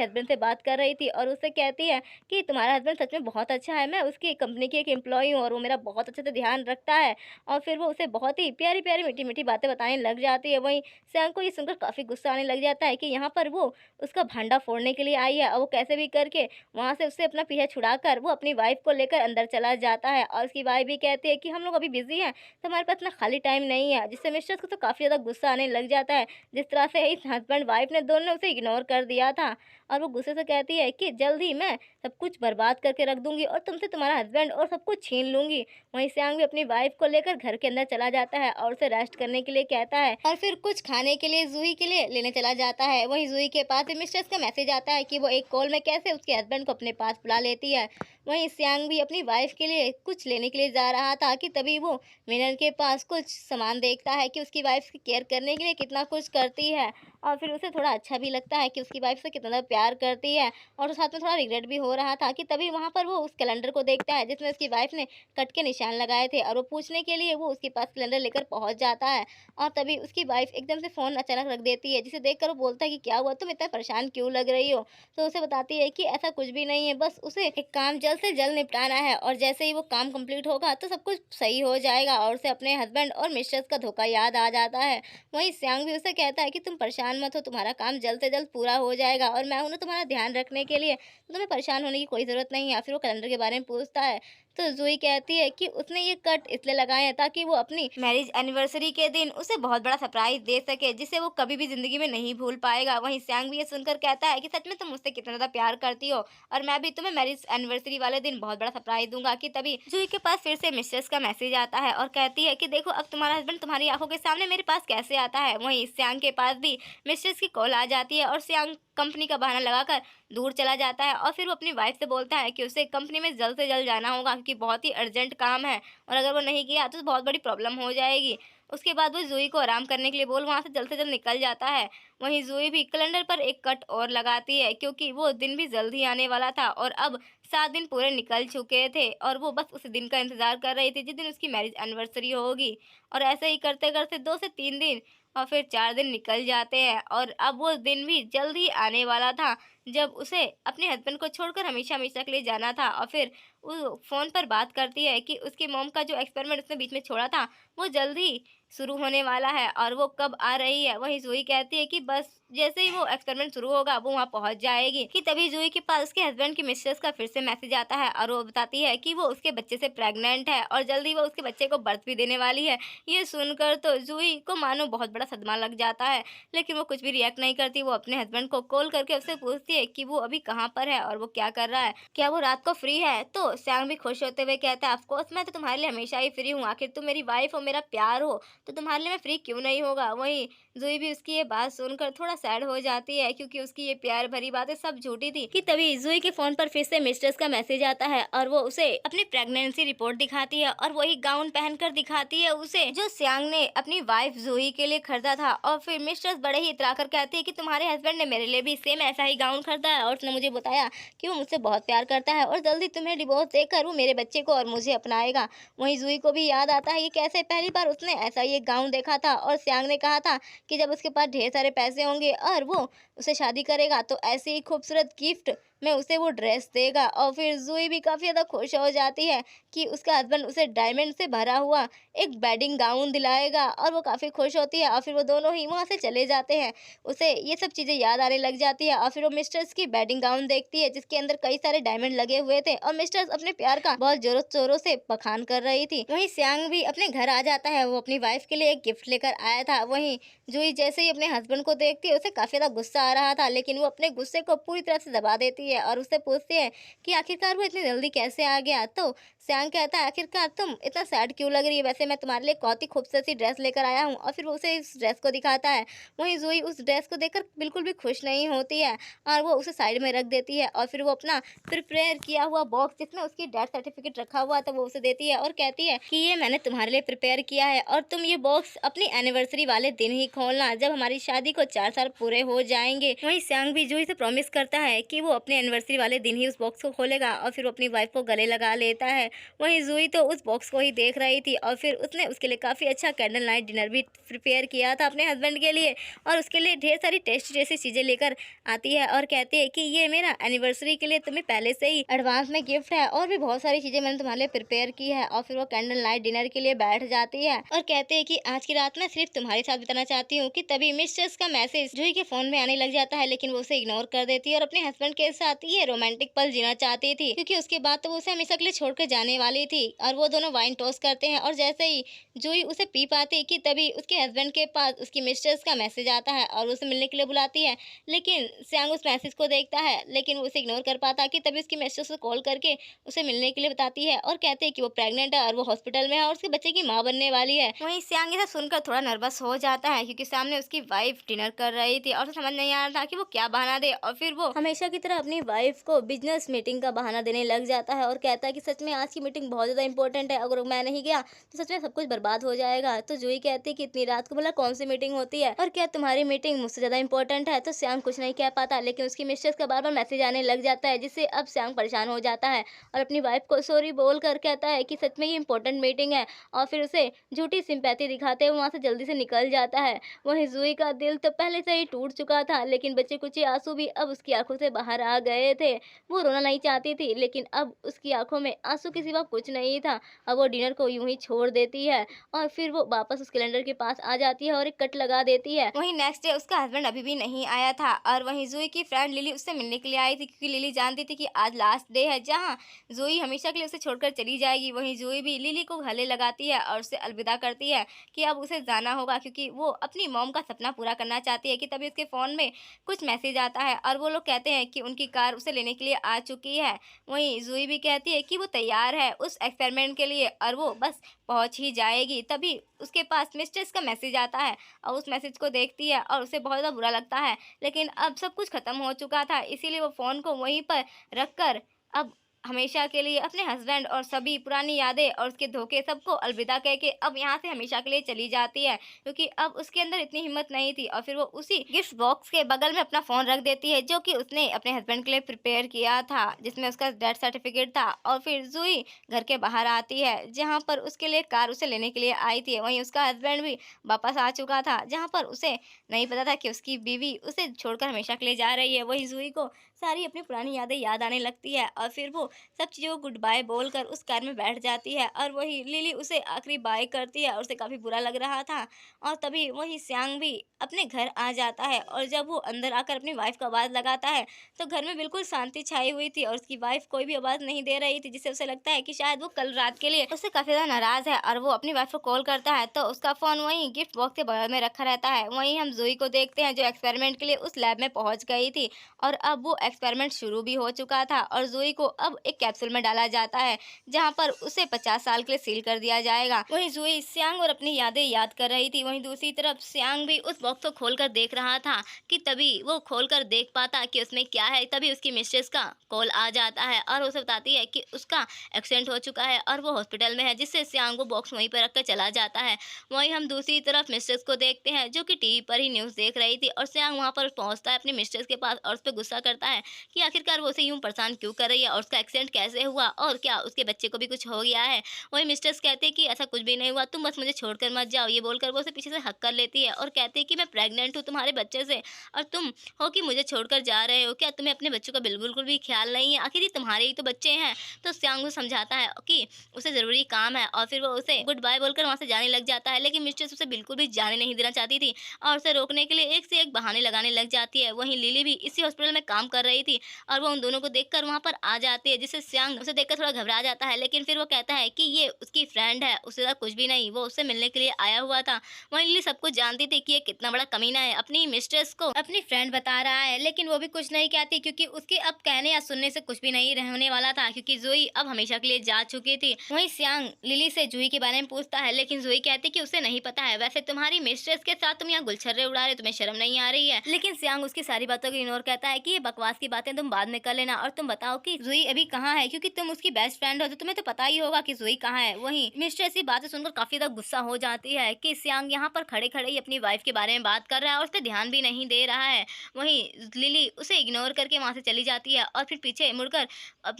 हस्बैंड से बात कर रही थी और उससे कहती है कि तुम्हारा हस्बैंड सच में बहुत अच्छा है, मैं उसकी कंपनी की एक एम्प्लॉई हूँ और वो मेरा बहुत अच्छे से ध्यान रखता है। और फिर वो उसे बहुत ही प्यारी-प्यारी, मीठी-मीठी बातें बताने लग जाती है। वहीं सैम को ये सुनकर काफ़ी गुस्सा आने लग जाता है कि यहाँ पर वो उसका भांडा फोड़ने के लिए आई है और वो कैसे भी करके वहाँ से उससे अपना पीछा छुड़ाकर वो अपनी वाइफ़ को लेकर अंदर चला जाता है। और उसकी वाइफ़ भी कहती है कि हम लोग अभी बिज़ी हैं, तो हमारे पास इतना खाली टाइम नहीं है, जिससे मिस्ट्रेस को तो काफ़ी ज़्यादा गुस्सा आने लग जाता है। जिस तरह से इस हस्बैंड वाइफ़ ने दोनों ने उसे इग्नोर कर दिया था। और वो गुस्से से कहती है कि जल्द ही मैं सब कुछ बर्बाद करके रख दूँगी और तुमसे तुम्हारा हस्बैंड और सब कुछ छीन लूँगी। वहीं सैंग भी अपनी वाइफ़ को लेकर घर के अंदर चला जाता है और उसे रेस्ट करने के लिए कहता है और फिर कुछ खाने के लिए ज़ूही के लिए लेने चला जाता है। वहीं ज़ूही के पास भी मिस्ट्रेस का मैसेज आता है कि वो एक कॉल में कैसे उसके हस्बैंड को अपने पास बुला लेती है। वहीं सैंग भी अपनी वाइफ़ के लिए कुछ लेने के लिए जा रहा था कि तभी वो मिनल के पास कुछ सामान देखता है कि उसकी वाइफ़ की केयर करने के लिए कितना कुछ करती है। और फिर उसे थोड़ा अच्छा भी लगता है कि उसकी वाइफ़ से कितना ज़्यादा प्यार करती है। और साथ में थोड़ा रिग्रेट भी हो रहा था कि तभी वहाँ पर वो उस कैलेंडर को देखता है जिसमें उसकी वाइफ़ ने कट के निशान लगाए थे और वो पूछने के लिए वो उसके पास कैलेंडर लेकर पहुँच जाता है। और तभी उसकी वाइफ़ एकदम से फ़ोन अचानक रख देती है, जिसे देखकर वो बोलता है कि क्या हुआ, तुम इतना परेशान क्यों लग रही हो? तो उसे बताती है कि ऐसा कुछ भी नहीं है, बस उसे एक काम जल्द से जल्द निपटाना है और जैसे ही वो काम कंप्लीट होगा तो सब कुछ सही हो जाएगा। और उसे अपने हस्बैंड और मिस्ट्रेस का धोखा याद आ जाता है। वहीं स्यांग भी उसे कहता है कि तुम परेशान मत हो, तुम्हारा काम जल्द से जल्द पूरा हो जाएगा और मैं हूं ना तुम्हारा ध्यान रखने के लिए, तो तुम्हें परेशान होने की कोई ज़रूरत नहीं है। फिर वो कैलेंडर के बारे में पूछता है तो ज़ोई कहती है कि उसने ये कट इसलिए लगाए हैं ताकि वो अपनी मैरिज एनिवर्सरी के दिन उसे बहुत बड़ा सरप्राइज़ दे सके, जिसे वो कभी भी ज़िंदगी में नहीं भूल पाएगा। वहीं स्यांग भी ये सुनकर कहता है कि सच में तुम मुझसे कितना ज़्यादा प्यार करती हो और मैं भी तुम्हें मैरिज एनिवर्सरी वाले दिन बहुत बड़ा सरप्राइज़ दूँगा। कि तभी ज़ोई के पास फिर से मिसेज़ का मैसेज आता है और कहती है कि देखो अब तुम्हारा हस्बैंड तुम्हारी आँखों के सामने मेरे पास कैसे आता है। वहीं स्यांग के पास भी मिसेज़ की कॉल आ जाती है और स्यांग कंपनी का बहाना लगाकर दूर चला जाता है। और फिर वो अपनी वाइफ से बोलता है कि उसे कंपनी में जल्द से जल्द जाना होगा क्योंकि बहुत ही अर्जेंट काम है और अगर वो नहीं किया तो बहुत बड़ी प्रॉब्लम हो जाएगी। उसके बाद वो ज़ोई को आराम करने के लिए बोल वहाँ से जल्द निकल जाता है। वहीं ज़ोई भी कैलेंडर पर एक कट और लगाती है क्योंकि वो दिन भी जल्द ही आने वाला था और अब 7 दिन पूरे निकल चुके थे और वो बस उस दिन का इंतज़ार कर रही थी जिस दिन उसकी मैरिज एनिवर्सरी होगी। और ऐसे ही करते-करते 2 से 3 दिन और फिर 4 दिन निकल जाते हैं और अब वो दिन भी जल्द ही आने वाला था जब उसे अपने हस्बैंड को छोड़कर हमेशा-हमेशा के लिए जाना था। और फिर वो फ़ोन पर बात करती है कि उसकी मॉम का जो एक्सपेरिमेंट उसने बीच में छोड़ा था, वो जल्द ही शुरू होने वाला है और वो कब आ रही है। वहीं ज़ोई कहती है कि बस जैसे ही वो एक्सपेरिमेंट शुरू होगा वो वहाँ पहुँच जाएगी। कि तभी ज़ोई के पास उसके हस्बैंड की मिसेज़ का फिर से मैसेज आता है और वो बताती है कि वो उसके बच्चे से प्रेग्नेंट है और जल्द ही वो उसके बच्चे को बर्थ भी देने वाली है। ये सुनकर तो ज़ोई को मानो बहुत बड़ा सदमा लग जाता है, लेकिन वो कुछ भी रिएक्ट नहीं करती। वो अपने हस्बैंड को कॉल करके उससे पूछती है कि वो अभी कहाँ पर है और वो क्या कर रहा है, क्या वो रात को फ्री है? तो सैंग भी खुश होते हुए कहता है ऑफ कोर्स मैं तो तुम्हारे लिए हमेशा ही फ्री हूँ, आखिर तुम मेरी वाइफ हो, मेरा प्यार हो, तो तुम्हारे लिए मैं फ्री क्यों नहीं होगा। वहीं ज़ोई भी उसकी ये बात सुनकर थोड़ा सैड हो जाती है क्योंकि उसकी ये प्यार भरी बातें सब झूठी थी। कि तभी ज़ोई के फ़ोन पर फिर से मिस्ट्रेस का मैसेज आता है और वो उसे अपनी प्रेगनेंसी रिपोर्ट दिखाती है और वही गाउन पहनकर दिखाती है उसे जो सैंग ने अपनी वाइफ ज़ोई के लिए खरीदा था। और फिर मिस्ट्रेस बड़े ही इतराकर कहती है कि तुम्हारे हस्बैंड ने मेरे लिए भी सेम ऐसा ही गाउन खरीदा है और उसने मुझे बताया कि वो मुझसे बहुत प्यार करता है और जल्दी तुम्हें डिवोर्स देकर वो मेरे बच्चे को और मुझे अपनाएगा। वहीं ज़ोई को भी याद आता है कि कैसे पहली बार उसने ऐसा ही एक गाउन देखा था और सैंग ने कहा था कि जब उसके पास ढेर सारे पैसे होंगे और वो उसे शादी करेगा तो ऐसी ही खूबसूरत गिफ्ट में उसे वो ड्रेस देगा। और फिर ज़ोई भी काफ़ी ज़्यादा खुश हो जाती है कि उसका हस्बैंड उसे डायमंड से भरा हुआ एक वेडिंग गाउन दिलाएगा और वो काफ़ी खुश होती है और फिर वो दोनों ही वहाँ से चले जाते हैं। उसे ये सब चीज़ें याद आने लग जाती है और फिर वो मिस्टर मिस्टर्स की वेडिंग गाउन देखती है जिसके अंदर कई सारे डायमंड लगे हुए थे और मिस्टर्स अपने प्यार का बहुत जोरों शोरों से बखान कर रही थी। वहीं सियांग भी अपने घर आ जाता है, वो अपनी वाइफ के लिए एक गिफ्ट लेकर आया था। वहीं जूही जैसे ही अपने हस्बैंड को देखती है उसे काफी ज्यादा गुस्सा आ रहा था, लेकिन वो अपने गुस्से को पूरी तरह से दबा देती है और उससे पूछती है कि आखिरकार वो इतनी जल्दी कैसे आ गया। तो सियांग कहता है, आखिरकार तुम इतना सैड क्यों लग रही है, वैसे मैं तुम्हारे लिए बहुत ही खूबसूरत सी ड्रेस लेकर आया हूँ। और फिर वो उसे इस ड्रेस को दिखाता है। वहीं जूही उस ड्रेस को देखकर बिल्कुल भी खुश नहीं होती है और वो उसे साइड में रख देती है और फिर वो अपना प्रिपेयर किया हुआ बॉक्स जिसमें उसकी डेथ सर्टिफिकेट रखा हुआ था वो उसे देती है और कहती है कि ये मैंने तुम्हारे लिए प्रिपेयर किया है और तुम ये बॉक्स अपनी एनिवर्सरी वाले दिन ही खोलना, जब हमारी शादी को 4 साल पूरे हो जाएंगे। वहीं सियांग भी जूही से प्रॉमिस करता है कि वो अपने एनिवर्सरी वाले दिन ही उस बॉक्स को खोलेगा और फिर वो अपनी वाइफ को गले लगा लेता है। वहीं जूही तो उस बॉक्स को ही देख रही थी और फिर उसने उसके लिए काफ़ी अच्छा कैंडल नाइट डिनर भी प्रिपेयर किया था अपने हस्बैंड के लिए और उसके लिए ढेर सारी टेस्ट जैसी चीज़ें लेकर आती है और कहती है कि ये मेरा एनिवर्सरी के लिए तुम्हें पहले से ही एडवांस में गिफ्ट है और भी बहुत सारी चीज़ें मैंने तुम्हारे लिए प्रिपेयर की है। और फिर वो कैंडल नाइट डिनर के लिए बैठ जाती है और कहते हैं कि आज की रात मैं सिर्फ तुम्हारे साथ बिताना चाहती हूँ कि तभी मिस्टर्स का मैसेज जूही के फोन में आने लग जाता है, लेकिन वो उसे इग्नोर कर देती है और अपने हस्बैंड के साथ ये रोमांटिक पल जीना चाहती थी क्योंकि उसके बाद तो वो उसे हमेशा के लिए छोड़कर जाने वाली थी। और वो दोनों वाइन टॉस करते हैं और जैसे ही जूही उसे पी पाती कि तभी उसके हस्बैंड के पास उसकी मिस्टर्स का मैसेज आता है और उसे मिलने के लिए बुलाती है। लेकिन सियांग उस मैसेज को देखता है लेकिन वो उसे इग्नोर कर पाता कि तभी उसकी मिस्टर्स को कॉल करके उसे मिलने के लिए बताती है और कहते हैं कि वो प्रेग्नेंट है और वो हॉस्पिटल में है और उसके बच्चे की माँ बनने वाली है। वहीं सियांग इसे सुनकर थोड़ा नर्वस हो जाता है क्योंकि सामने उसकी वाइफ डिनर कर रही थी और उसे समझ नहीं आ रहा था कि वो क्या बहाना दे और फिर वो हमेशा की तरह अपनी वाइफ को बिजनेस मीटिंग का बहाना देने लग जाता है और कहता है कि सच में आज की मीटिंग बहुत ज़्यादा इंपॉर्टेंट है, अगर मैं नहीं गया तो सच में सब कुछ बर्बाद हो जाएगा। तो जूही कहती है कि इतनी रात को भला कौन सी मीटिंग होती है और क्या तुम्हारी मीटिंग मुझसे ज़्यादा इंपॉर्टेंट है। तो सियांग कुछ नहीं कह पाता लेकिन उसकी मिस्ट्रेस का बार बार मैसेज आने लग जाता है जिससे अब सियांग परेशान हो जाता है और अपनी वाइफ को सॉरी बोलकर कहता है कि सच में ये इंपॉर्टेंट मीटिंग है और फिर उसे झूठी सिंपैथी दिखाते हुए वहाँ से जल्दी से निकल जाता है। वहीं जूही का दिल तो पहले से ही टूट चुका था लेकिन बचे कुछ आंसू भी अब उसकी आंखों से बाहर आ गए थे। वो रोना नहीं चाहती थी लेकिन अब उसकी आंखों में आंसू के सिवा कुछ नहीं था। अब वो डिनर को यूं ही छोड़ देती है और फिर वो वापस उस कैलेंडर के पास आ जाती है और एक कट लगा देती है। वहीं नेक्स्ट डे उसका हस्बैंड अभी भी नहीं आया था और वहीं जूही की फ्रेंड लिली उससे मिलने के लिए आई थी क्योंकि लिली जानती थी कि आज लास्ट डे है जहाँ जूही हमेशा के लिए उसे छोड़कर चली जाएगी। वहीं जूही भी लिली को गले लगाती है और उसे अलविदा करती है कि अब उसे जाना होगा क्योंकि वो अपनी मॉम का सपना पूरा करना चाहती है कि तभी उसके फ़ोन में कुछ मैसेज आता है और वो लोग कहते हैं कि उनकी कार उसे लेने के लिए आ चुकी है। वहीं जूही भी कहती है कि वो तैयार है उस एक्सपेरिमेंट के लिए और वो बस पहुंच ही जाएगी। तभी उसके पास मिस्ट्रेस का मैसेज आता है और उस मैसेज को देखती है और उसे बहुत ज़्यादा बुरा लगता है लेकिन अब सब कुछ ख़त्म हो चुका था इसीलिए वो फ़ोन को वहीं पर रख कर अब हमेशा के लिए अपने हस्बैंड और सभी पुरानी यादें और उसके धोखे सबको अलविदा कह के अब यहाँ से हमेशा के लिए चली जाती है क्योंकि अब उसके अंदर इतनी हिम्मत नहीं थी। और फिर वो उसी गिफ्ट बॉक्स के बगल में अपना फ़ोन रख देती है जो कि उसने अपने हस्बैंड के लिए प्रिपेयर किया था जिसमें उसका डेथ सर्टिफिकेट था। और फिर जूही घर के बाहर आती है जहाँ पर उसके लिए कार उसे लेने के लिए आई थी। वहीं उसका हस्बैंड भी वापस आ चुका था जहाँ पर उसे नहीं पता था कि उसकी बीवी उसे छोड़कर हमेशा के लिए जा रही है। वही जूही को सारी अपनी पुरानी यादें याद आने लगती है और फिर वो सब चीज़ों को गुड बाय बोलकर उस कार में बैठ जाती है और वही लिली उसे आखिरी बाय करती है और उसे काफ़ी बुरा लग रहा था। और तभी वही सियांग भी अपने घर आ जाता है और जब वो अंदर आकर अपनी वाइफ को आवाज़ लगाता है तो घर में बिल्कुल शांति छाई हुई थी और उसकी वाइफ कोई भी आवाज़ नहीं दे रही थी जिससे उसे लगता है कि शायद वो कल रात के लिए उससे काफ़ी ज़्यादा नाराज़ है। और वो अपनी वाइफ को कॉल करता है तो उसका फ़ोन वहीं गिफ्ट बॉक्स के बगल में रखा रहता है। वहीं हम जूही को देखते हैं जो एक्सपेरिमेंट के लिए उस लैब में पहुंच गई थी और अब वो एक्सपेरिमेंट शुरू भी हो चुका था और जूही को अब एक कैप्सूल में डाला जाता है जहां पर उसे 50 साल के लिए सील कर दिया जाएगा। वहीं जूही सियांग और अपनी यादें याद कर रही थी। वहीं दूसरी तरफ सियांग भी उस बॉक्स को खोलकर देख रहा था कि तभी वो खोलकर देख पाता कि उसमें क्या है। तभी उसकी मिस्ट्रेस का कॉल आ जाता है और उसे बताती है कि उसका एक्सीडेंट हो चुका है और वो हॉस्पिटल में है जिससे सियांग वो बॉक्स वहीं पर रखकर चला जाता है। वहीं हम दूसरी तरफ मिस्ट्रेस को देखते हैं जो कि टीवी पर ही न्यूज़ देख रही थी और सियांग वहां पर पहुंचता है अपनी मिस्ट्रेस के पास और उस पर गुस्सा करता है कि आखिरकार वो उसे यूं परेशान क्यों कर रही है और उसका एक्सीडेंट कैसे हुआ और क्या उसके बच्चे को भी कुछ हो गया है। वहीं मिस्टर्स कहते हैं कि ऐसा कुछ भी नहीं हुआ, तुम बस मुझे छोड़कर मत जाओ। ये बोलकर वो उसे पीछे से हक कर लेती है और कहती है कि मैं प्रेग्नेंट हूँ तुम्हारे बच्चे से और तुम हो कि मुझे छोड़कर जा रहे हो। क्या तुम्हें अपने बच्चों का बिल्कुल भी ख्याल नहीं है? आखिर ये तुम्हारे ही तो बच्चे हैं। तो सियांग को समझाता है कि उसे ज़रूरी काम है और फिर वो उसे गुड बाय बोलकर वहाँ से जाने लग जाता है। लेकिन मिस्ट्रेस उसे बिल्कुल भी जाने नहीं देना चाहती थी और उसे रोकने के लिए एक से एक बहाने लगाने लग जाती है। वहीं लिली भी इसी हॉस्पिटल में काम कर रही थी और वो उन दोनों को देखकर वहाँ पर आ जाती है, जिससे सियांग उसे देखकर थोड़ा घबरा जाता है। लेकिन फिर वो कहता है कि ये उसकी फ्रेंड है, उससे ज़्यादा कुछ भी नहीं, वो उससे मिलने के लिए आया हुआ था। वहीं लिली सब कुछ जानती थी कि ये कितना बड़ा कमीना है, अपनी मिस्ट्रेस को अपनी फ्रेंड बता रहा है, लेकिन वो भी कुछ नहीं कहती क्योंकि उसके अब कहने या सुनने से कुछ भी नहीं रहने वाला था, क्योंकि ज़ोई अब हमेशा के लिए जा चुकी थी। वहीं सियांग लिली से जूही के बारे में पूछता है, लेकिन जूही कहती कि उसे नहीं पता है। वैसे तुम्हारी मिस्ट्रेस के साथ तुम यहाँ गुलछर्रे उड़ा रहे हो, तुम्हें शर्म नहीं आ रही है? लेकिन सियांग उसकी सारी बातों को इग्नोर करता है कि ये बकवास की बातें तुम बाद में कर लेना और तुम बताओ कि जूही अभी कहाँ है, क्योंकि तुम उसकी बेस्ट फ्रेंड हो तो तुम्हें तो पता ही होगा कि जूही कहाँ है। वहीं मिस्ट्रेस की बातें सुनकर काफी ज्यादा गुस्सा हो जाती है कि सियांग यहाँ पर खड़े खड़े ही अपनी वाइफ के बारे में बात कर रहा है और उस पर ध्यान भी नहीं दे रहा है। वहीं लिली उसे इग्नोर करके वहां से चली जाती है और फिर पीछे मुड़कर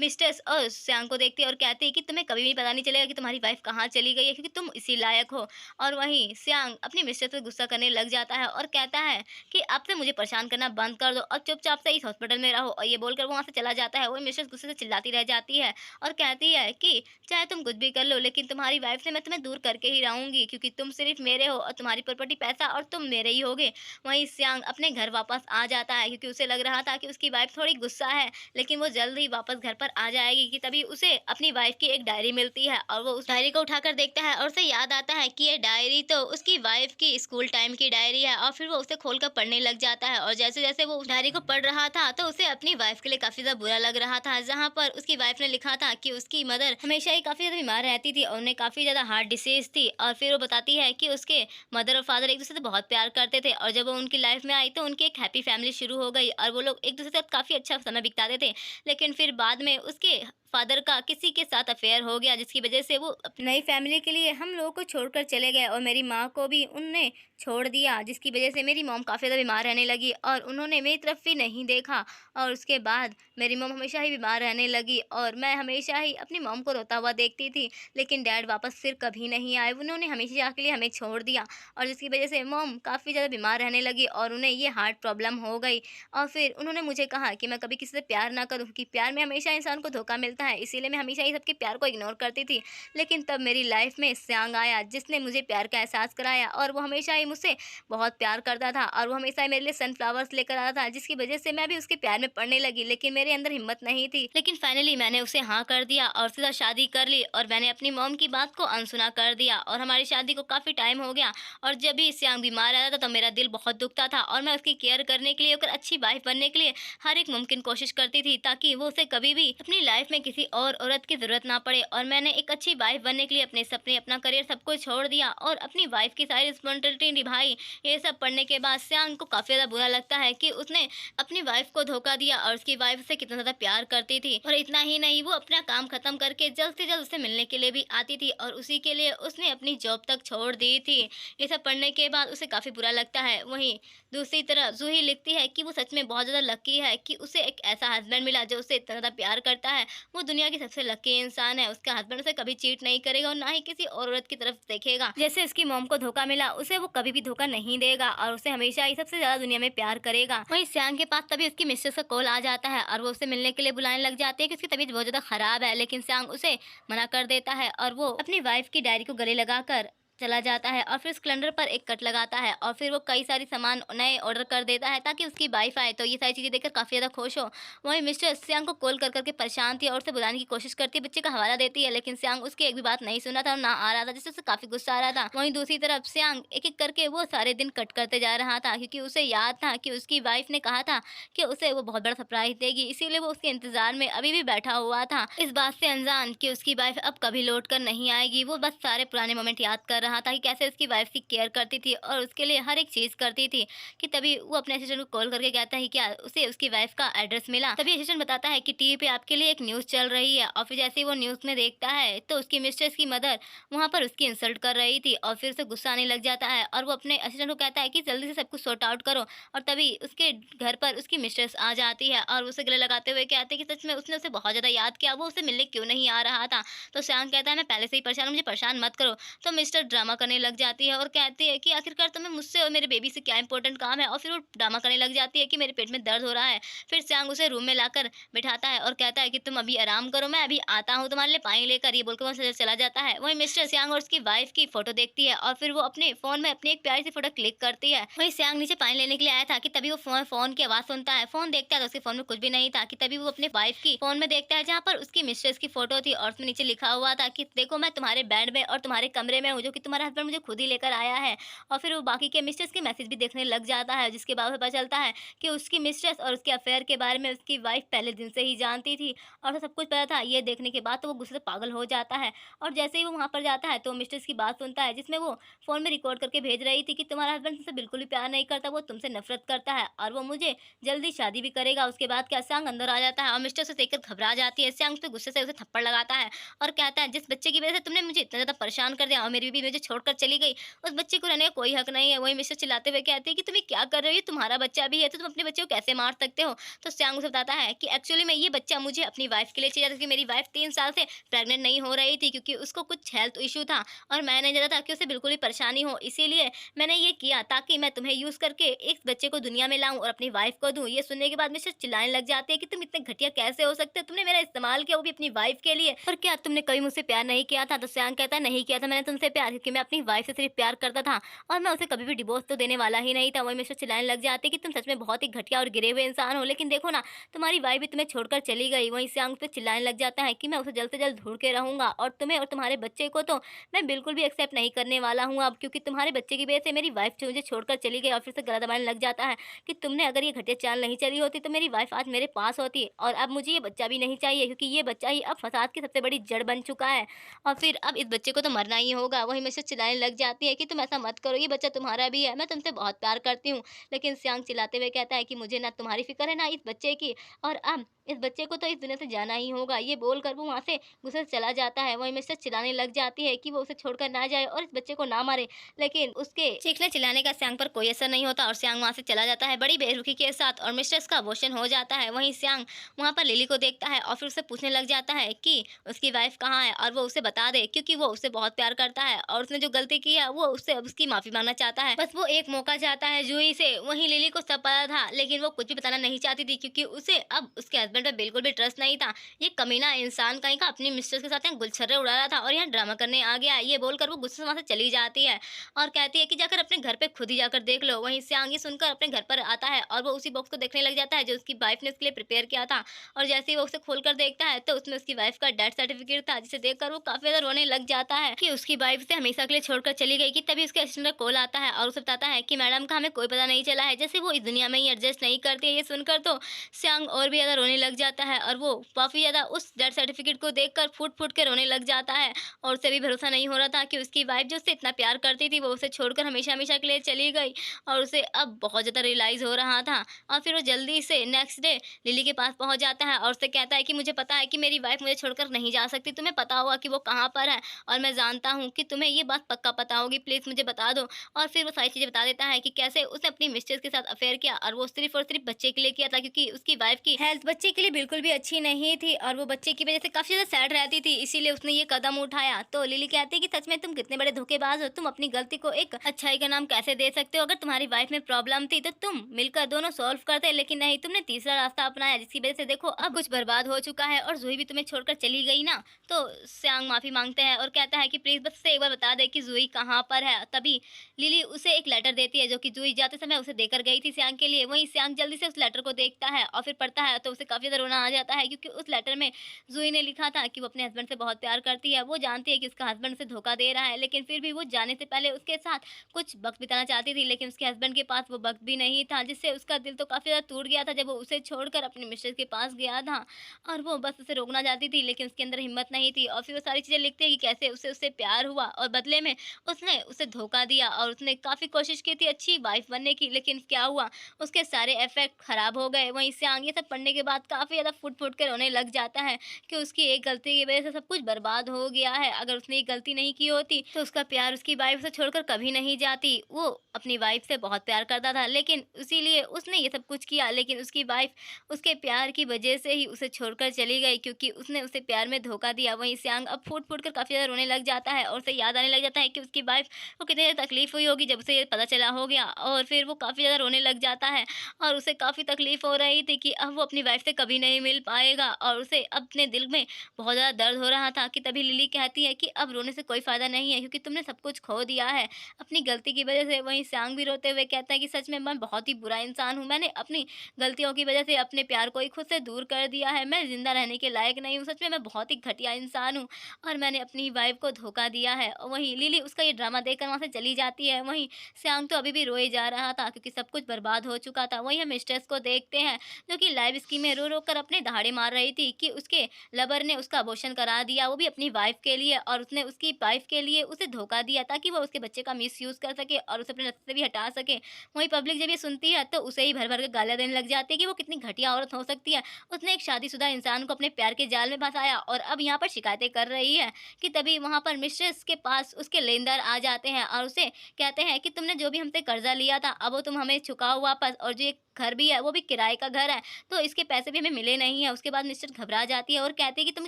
मिस्ट्रेस और सियांग को देखती है और कहती है कि तुम्हें कभी भी पता नहीं चलेगा कि तुम्हारी वाइफ कहाँ चली गई है, क्योंकि तुम इसी लायक हो। और वहीं सियांग अपनी मिस्ट्रेस पर गुस्सा करने लग जाता है और कहता है कि अब से मुझे परेशान करना बंद कर दो और चुपचाप से इस हॉस्पिटल में रहो। और ये बोलकर वो वहाँ से चला जाता है। वही मिसेस गुस्से से चिल्लाती रह जाती है और कहती है कि चाहे तुम कुछ भी कर लो, लेकिन तुम्हारी वाइफ से मैं तुम्हें दूर करके ही रहूंगी, क्योंकि तुम सिर्फ मेरे हो और तुम्हारी प्रॉपर्टी पैसा और तुम मेरे ही होगे। वहीं सियांग अपने घर वापस आ जाता है क्योंकि उसे लग रहा था कि उसकी वाइफ थोड़ी गुस्सा है, लेकिन वो जल्द ही वापस घर पर आ जाएगी। कि तभी उसे अपनी वाइफ की एक डायरी मिलती है और वो उस डायरी को उठाकर देखता है और उसे याद आता है कि ये डायरी तो उसकी वाइफ की स्कूल टाइम की डायरी है। और फिर वो उसे खोलकर पढ़ने लग जाता है और जैसे जैसे वो उस डायरी को पढ़ रहा था तो उसे अपनी वाइफ के लिए काफी ज्यादा बुरा लग रहा था, जहाँ पर उसकी वाइफ ने लिखा था कि उसकी मदर हमेशा ही काफी ज्यादा बीमार रहती थी और उन्हें काफी ज्यादा हार्ट डिसीज थी। और फिर वो बताती है कि उसके मदर और फादर एक दूसरे से बहुत प्यार करते थे और जब वो उनकी लाइफ में आई तो उनकी एक हैप्पी फैमिली शुरू हो गई और वो लोग एक दूसरे के साथ काफी अच्छा समय बिताते थे। लेकिन फिर बाद में उसके फादर का किसी के साथ अफेयर हो गया, जिसकी वजह से वो अपनी नई फैमिली के लिए हम लोगों को छोड़कर चले गए और मेरी माँ को भी उनने छोड़ दिया, जिसकी वजह से मेरी मॉम काफ़ी ज़्यादा बीमार रहने लगी और उन्होंने मेरी तरफ भी नहीं देखा। और उसके बाद मेरी मॉम हमेशा ही बीमार रहने लगी और मैं हमेशा ही अपनी मॉम को रोता हुआ देखती थी, लेकिन डैड वापस फिर कभी नहीं आए, उन्होंने हमेशा के लिए हमें छोड़ दिया और जिसकी वजह से मॉम काफ़ी ज़्यादा बीमार रहने लगी और उन्हें ये हार्ट प्रॉब्लम हो गई। और फिर उन्होंने मुझे कहा कि मैं कभी किसी से प्यार ना करूँ, कि प्यार में हमेशा इंसान को धोखा मिलता है, इसीलिए मैं हमेशा ही सबके प्यार को इग्नोर करती थी। लेकिन तब मेरी लाइफ में सियांग आया जिसने मुझे प्यार का एहसास कराया और वो हमेशा ही मुझसे बहुत प्यार करता था और वो हमेशा ही मेरे लिए सनफ्लावर्स लेकर आता था, जिसकी वजह से मैं भी उसके प्यार में पड़ने लगी, लेकिन मेरे अंदर हिम्मत नहीं थी। लेकिन फाइनली मैंने उसे हाँ कर दिया और उसके साथ शादी कर ली और मैंने अपनी मॉम की बात को अनसुना कर दिया और हमारी शादी को काफ़ी टाइम हो गया। और जब भी सियांग बीमार रहता था तो मेरा दिल बहुत दुखता था और मैं उसकी केयर करने के लिए और अच्छी वाइफ बनने के लिए हर एक मुमकिन कोशिश करती थी, ताकि वो उसे कभी भी अपनी लाइफ में किसी और औरत की ज़रूरत ना पड़े। और मैंने एक अच्छी वाइफ बनने के लिए अपने सपने, अपना करियर सब कुछ छोड़ दिया और अपनी वाइफ की सारी रिस्पॉन्सिबिलिटी निभाई। ये सब पढ़ने के बाद सियांग को काफ़ी ज़्यादा बुरा लगता है कि उसने अपनी वाइफ को धोखा दिया और उसकी वाइफ से कितना ज़्यादा प्यार करती थी। और इतना ही नहीं, वो अपना काम खत्म करके जल्द से जल्द उससे मिलने के लिए भी आती थी और उसी के लिए उसने अपनी जॉब तक छोड़ दी थी। ये सब पढ़ने के बाद उसे काफ़ी बुरा लगता है। वहीं दूसरी तरफ जूही लिखती है कि वो सच में बहुत ज़्यादा लकी है कि उसे एक ऐसा हस्बैंड मिला जो उसे इतना ज़्यादा प्यार करता है। वो दुनिया की सबसे लकी इंसान है, उसका हस्बैंड उसे कभी चीट नहीं करेगा और ना ही किसी और औरत की तरफ देखेगा। जैसे उसकी मॉम को धोखा मिला, उसे वो कभी भी धोखा नहीं देगा और उसे हमेशा ही सबसे ज्यादा दुनिया में प्यार करेगा। वहीं सियांग के पास तभी उसकी मिस्ट्रेस का कॉल आ जाता है और वो उसे मिलने के लिए बुलाने लग जाती है कि उसकी तबीयत बहुत ज्यादा खराब है, लेकिन सियांग उसे मना कर देता है और वो अपनी वाइफ की डायरी को गले लगाकर चला जाता है और फिर उस कैलेंडर पर एक कट लगाता है और फिर वो कई सारी सामान नए ऑर्डर कर देता है ताकि उसकी वाइफ आए तो ये सारी चीज़ें देखकर काफ़ी ज़्यादा खुश हो। वहीं मिस्टर सियांग को कॉल कर करके परेशान थी और उसे बुलाने की कोशिश करती है, बच्चे का हवाला देती है, लेकिन सियांग उसकी एक भी बात नहीं सुना था और ना आ रहा था, जिससे उसे काफ़ी गुस्सा आ रहा था। वहीं दूसरी तरफ सियांग एक एक करके वो सारे दिन कट करते जा रहा था, क्योंकि उसे याद था कि उसकी वाइफ ने कहा था कि उसे वो बहुत बड़ा सरप्राइज देगी, इसीलिए वो उसके इंतजार में अभी भी बैठा हुआ था, इस बात से अनजान कि उसकी वाइफ अब कभी लौट कर नहीं आएगी। वो बस सारे पुराने मोमेंट याद कर रहा था कि कैसे उसकी वाइफ की केयर करती थी और उसके लिए हर एक चीज़ करती थी, कि तभी वो अपने असिस्टेंट को कॉल करके कहता है क्या उसे उसकी वाइफ का एड्रेस मिला। तभी असिस्टेंट बताता है कि टीवी पे आपके लिए एक न्यूज़ चल रही है, और फिर जैसे ही वो न्यूज़ में देखता है तो उसकी मिस्ट्रेस की मदर वहाँ पर उसकी इंसल्ट कर रही थी, और फिर उसे गुस्सा आने लग जाता है और वो अपने असिस्टेंट को कहता है कि जल्दी से सब कुछ सॉर्ट आउट करो। और तभी उसके घर पर उसकी मिस्ट्रेस आ जाती है और उसे गले लगाते हुए कहते हैं कि सच में उसने उसे बहुत ज़्यादा याद किया, वो उसे मिलने क्यों नहीं आ रहा था। तो श्याम कहता है मैं पहले से ही परेशान हूँ, मुझे परेशान मत करो। तो मिस्टर ड्रामा करने लग जाती है और कहती है कि आखिरकार तुम्हें मुझसे और मेरे बेबी से क्या इंपॉर्टेंट काम है, और फिर वो ड्रामा करने लग जाती है कि मेरे पेट में दर्द हो रहा है। फिर श्याम उसे रूम में लाकर बिठाता है और कहता है कि तुम अभी आराम करो, मैं अभी आता हूँ तुम्हारे लिए पानी लेकर, ये बोलकर वो चला जाता है। वहीं मिस्टर सियांग और उसकी वाइफ की फोटो देखती है और फिर वो अपने फोन में अपनी एक प्यारी सी फोटो क्लिक करती है। वहीं सियांग नीचे पानी लेने के लिए आया था कि तभी वो फोन की आवाज सुनता है। फोन देखता है तो उसके फोन में कुछ भी नहीं था, कि तभी वो अपने वाइफ की फोन में देखता है जहाँ पर उसकी मिस्ट्रेस की फोटो थी, और उसमें नीचे लिखा हुआ था कि देखो मैं तुम्हारे बेड में और तुम्हारे कमरे में हूँ, जो कि तुम्हारा हस्बैंड मुझे खुद ही लेकर आया है। और फिर वो बाकी के मिस्ट्रेस के मैसेज भी देखने लग जाता है, जिसके बाद पता चलता है कि उसकी मिस्ट्रेस और उसके अफेयर के बारे में उसकी वाइफ पहले दिन से ही जानती थी, और उसे सब कुछ पता था। ये देखने के बाद तो वो गुस्से से पागल हो जाता है, और जैसे ही वो वहाँ पर जाता है तो मिस्ट्रेस की बात सुनता है, जिसमें वो फ़ोन में रिकॉर्ड करके भेज रही थी कि तुम्हारा हस्बैंड तुमसे बिल्कुल भी प्यार नहीं करता, वो तुमसे नफ़रत करता है और वो मुझे जल्दी शादी भी करेगा। उसके बाद क्या स्यांग अंदर आ जाता है और मिस्ट्रेस उसे देखकर घबरा जाती है। स्यांग उस पे गुस्से से उसे थप्पड़ लगाता है और कहता है जिस बच्चे की वज़ह से तुमने मुझे इतना ज़्यादा परेशान कर दिया और मेरी बीवी मुझे छोड़कर चली गई, उस बच्चे को रहने का कोई हक नहीं है। वहीं मिस्ट्रेस चिल्लाते हुए कहती है कि तुम ये क्या कर रही हो? तुम्हारा बच्चा भी है तो तुम अपने बच्चे को कैसे मार सकते हो? तो स्यांग उसे बताता है कि एक्चुअली में ये बच्चा मुझे अपनी वाइफ़ के लिए चाहिए था, क्योंकि मेरी वाइफ़ 3 साल से प्रेग्नेंट नहीं हो रही थी, क्योंकि उसको कुछ हेल्थ इश्यू था और मैं नहीं चाहता था कि उसे बिल्कुल भी परेशानी हो। इसीलिए मैंने ये किया ताकि मैं तुम्हें यूज़ करके इस बच्चे को दुनिया में लाऊँ और अपनी वाइफ़ को दूँ। ये सुनने के बाद मिसेज़ चिल्लाने लग जाती है कि तुम इतने घटिया कैसे हो सकते हो? तुमने मेरा इस्तेमाल किया, वो भी अपनी वाइफ़ के लिए, और क्या तुमने कभी मुझसे प्यार नहीं किया था? तो सैम कहता है नहीं किया था मैंने तुमसे प्यार, क्योंकि मैं अपनी वाइफ़ से सिर्फ़ प्यार करता था और मैं उसे कभी भी डिवोर्स तो देने वाला ही नहीं था। वहीं मिसेज़ चिल्लाने लग जाती है कि तुम सच में बहुत ही घटिया और गिरे हुए इंसान हो, लेकिन देखो ना तुम्हारी वाइफ़ भी तुम्हें छोड़कर चली गई। वहीं सैम उस पे चिल्लाने लग जाता है कि मैं उसे जल्द से जल्द ढूँढ के रहूँगा, और तुम्हें और तुम्हारे बच्चे को तो मैं बिल्कुल भी एक्सेप्ट नहीं करने वाला हूँ अब, क्योंकि तुम्हारे बच्चे की वजह से मेरी वाइफ जो मुझे छोड़कर चली गई। और फिर से गला दबाने लग जाता है कि तुमने अगर ये घटिया चाल नहीं चली होती तो मेरी वाइफ आज मेरे पास होती, और अब मुझे ये बच्चा भी नहीं चाहिए, क्योंकि ये बच्चा ही अब फसाद की सबसे बड़ी जड़ बन चुका है, और फिर अब इस बच्चे को तो मरना ही होगा। वहीं में से चिल्लाने लग जाती है कि तुम ऐसा मत करो, ये बच्चा तुम्हारा भी है, मैं तुमसे बहुत प्यार करती हूँ। लेकिन सियांग चिल्लाते हुए कहता है कि मुझे ना तुम्हारी फिक्र है ना इस बच्चे की, और अब इस बच्चे को तो इस दुनिया से जाना ही होगा। ये बोलकर वो वहाँ से गुस्से से चला जाता है। वहीं मिसेस चिल्लाने लग जाती है कि वो उसे छोड़कर ना जाए और इस बच्चे को ना मारे, लेकिन उसके चीखने चिल्लाने का सियांग पर कोई असर नहीं होता और सियांग वहाँ से चला जाता है बड़ी बेरुखी के साथ, और मिस्ट्रेस का अबॉर्शन हो जाता है। वहीं सियांग वहाँ पर लिली को देखता है और फिर उससे पूछने लग जाता है कि उसकी वाइफ कहाँ है और वो उसे बता दे, क्योंकि वो उससे बहुत प्यार करता है और उसने जो गलती की है वो उससे अब उसकी माफी मांगना चाहता है। बस वो एक मौका चाहता है जूही से। वहीं लिली को सब पता था, लेकिन वो कुछ भी बताना नहीं चाहती थी, क्योंकि उसे अब उसके हस्बैंड पे बिल्कुल भी ट्रस्ट नहीं था। ये कमीना इंसान कहीं का अपनी मिस्ट्रेस के साथ यहाँ गुलछर्रे उड़ा रहा था और यहाँ ड्रामा करने आ गया। ये बोलकर वो गुस्से से वहाँ से चली जाती है और कहती है कि जाकर अपने घर पे खुद ही जाकर देख लो। वहीं से आगे सुनकर अपने घर पर आता है और वो उसी बॉक्स को देखने लग जाता है जो उसकी वाइफ ने उसके लिए प्रिपेयर किया था, और जैसे ही वो उसे खोलकर देखता है तो उसमें उसकी वाइफ का डेथ सर्टिफिकेट था, जिसे देखकर वो काफी ज्यादा रोने लग जाता है कि उसकी वाइफ से हमेशा के लिए छोड़कर चली गई। कि तभी उसके असिस्टेंट का कॉल आता है और उसे बताता है कि मैडम का हमें कोई पता नहीं चला है, जैसे वो इस दुनिया में ही एडजस्ट नहीं करती है। ये सुनकर तो सियांग और भी ज्यादा रोने लग जाता है और वो काफी ज्यादा उस डेथ सर्टिफिकेट को देखकर फूट फूट के रोने लग जाता है, और उसे भी भरोसा नहीं हो रहा था कि उसकी वाइफ जो उससे इतना प्यार करती थी वो उसे छोड़कर हमेशा हमेशा के लिए चली गई, और उसे अब बहुत ज्यादा रियलाइज हो रहा था। और फिर वो जल्दी से नेक्स्ट डे लिली के पास पहुंच जाता है और उससे कहता है कि मुझे पता है कि मेरी वाइफ मुझे छोड़कर नहीं जा सकती, तुम्हें पता होगा कि वो कहाँ पर है, और मैं जानता हूँ कि तुम्हें ये बात पक्का पता होगी, प्लीज मुझे बता दो। और फिर वो सारी चीजें बता देता है कि कैसे उसने अपनी मिस्ट्रेस के साथ अफेयर किया और वो सिर्फ और सिर्फ बच्चे के लिए किया था, क्योंकि उसकी वाइफ की हेल्थ बच्चे के लिए बिल्कुल भी अच्छी नहीं थी और वो बच्चे की वजह से काफी ज्यादा सैड रहती थी, इसीलिए उसने ये कदम उठाया। तो लिली कहती है कि सच में तुम कितने बड़े धोखेबाज हो, तुम अपनी गलती को एक अच्छाई का नाम कैसे दे सकते हो? अगर तुम्हारी वाइफ में प्रॉब्लम थी तो तुम मिलकर दोनों सॉल्व करते, लेकिन नहीं, तुमने तीसरा रास्ता अपनाया, जिसकी वजह से देखो अब कुछ बर्बाद हो चुका है और जूही भी तुम्हें छोड़कर चली गई ना। तो सियांग माफी मांगते हैं और कहता है कि प्लीज बस से एक बार बता दे कि जूही कहाँ पर है। तभी लिली उसे एक लेटर देती है जो कि जूही जाते समय उसे देकर गई थी सियांग के लिए। वहीं सियांग जल्दी से उस लेटर को देखता है और फिर पढ़ता है तो उसे काफी काफ़ी ज़्यादा रोना आ जाता है, क्योंकि उस लेटर में ज़ूही ने लिखा था कि वो अपने हस्बैंड से बहुत प्यार करती है। वो जानती है कि उसका हस्बैंड उसे धोखा दे रहा है, लेकिन फिर भी वो जाने से पहले उसके साथ कुछ वक़्त बिताना चाहती थी, लेकिन उसके हस्बैंड के पास वो वक़्त भी नहीं था, जिससे उसका दिल तो काफ़ी ज़्यादा टूट गया था जब वो उसे छोड़कर अपने मिस्टर के पास गया था। और वो बस उसे रोकना चाहती थी, लेकिन उसके अंदर हिम्मत नहीं थी। और फिर वो सारी चीज़ें लिखती है कि कैसे उसे उससे प्यार हुआ और बदले में उसने उसे धोखा दिया, और उसने काफ़ी कोशिश की थी अच्छी वाइफ़ बनने की, लेकिन क्या हुआ, उसके सारे इफ़ेक्ट ख़राब हो गए। वहीं सियांग ये सब पढ़ने के बाद काफ़ी ज़्यादा फूट-फूट के रोने लग जाता है कि उसकी एक गलती की वज़ह से सब कुछ बर्बाद हो गया है। अगर उसने ये गलती नहीं की होती, तो उसका प्यार उसकी वाइफ़ से छोड़कर कभी नहीं जाती। वो अपनी वाइफ़ से बहुत प्यार करता था, लेकिन इसीलिए उसने ये सब कुछ किया, लेकिन उसकी वाइफ़ उसके प्यार की वजह से ही उसे छोड़कर चली गई, क्योंकि उसने उसे प्यार में धोखा दिया। वहीं सियांग अब फूट-फूट कर काफ़ी ज़्यादा रोने लग जाता है, और उसे याद आने लग जाता है कि उसकी वाइफ़ को कितनी ज़्यादा तकलीफ़ हुई होगी जब उसे ये पता चला होगा, और फिर वो काफ़ी ज़्यादा रोने लग जाता है। और उसे काफ़ी तकलीफ़ हो रही थी कि अब वो अपनी वाइफ़ से कभी नहीं मिल पाएगा, और उसे अपने दिल में बहुत ज़्यादा दर्द हो रहा था कि तभी लिली कहती है कि अब रोने से कोई फ़ायदा नहीं है, क्योंकि तुमने सब कुछ खो दिया है अपनी गलती की वजह से। वहीं सियांग भी रोते हुए कहता है कि सच में मैं बहुत ही बुरा इंसान हूँ। मैंने अपनी गलतियों की वजह से अपने प्यार को ही खुद से दूर कर दिया है। मैं ज़िंदा रहने के लायक नहीं हूँ। सच में मैं बहुत ही घटिया इंसान हूँ, और मैंने अपनी वाइफ़ को धोखा दिया है। और वहीं लिली उसका ये ड्रामा देखकर वहाँ से चली जाती है। वहीं सियांग तो अभी भी रोए जा रहा था, क्योंकि सब कुछ बर्बाद हो चुका था। वहीं हम मिस्ट्रेस को देखते हैं, जो कि लाइव स्कीम में रो-रो कर अपने दहाड़े मार रही थी कि उसके लवर ने उसका अबॉर्शन करा दिया, वो भी अपनी वाइफ़ के लिए, और उसने उसकी वाइफ़ के लिए उसे धोखा दिया ताकि वो उसके बच्चे का मिसयूज़ कर सके और उसे अपने रास्ते से भी हटा सके। वहीं पब्लिक जब ये सुनती है, तो उसे ही भर-भर के गालियाँ देने लग जाती है कि वो कितनी घटिया औरत हो सकती है। उसने एक शादीशुदा इंसान को अपने प्यार के जाल में फँसाया, और अब यहाँ पर शिकायतें कर रही है कि तभी वहाँ पर मिस्ट्रेस के पास उसके लेनदार आ जाते हैं और उसे कहते हैं कि तुमने जो भी हमसे कर्ज़ा लिया था, अब वो तुम हमें चुकाओ वापस, और जो ये घर भी है, वो भी किराए का घर है, तो इसके पैसे भी हमें मिले नहीं हैं। उसके बाद मिस्टर घबरा जाती है और कहती है कि तुम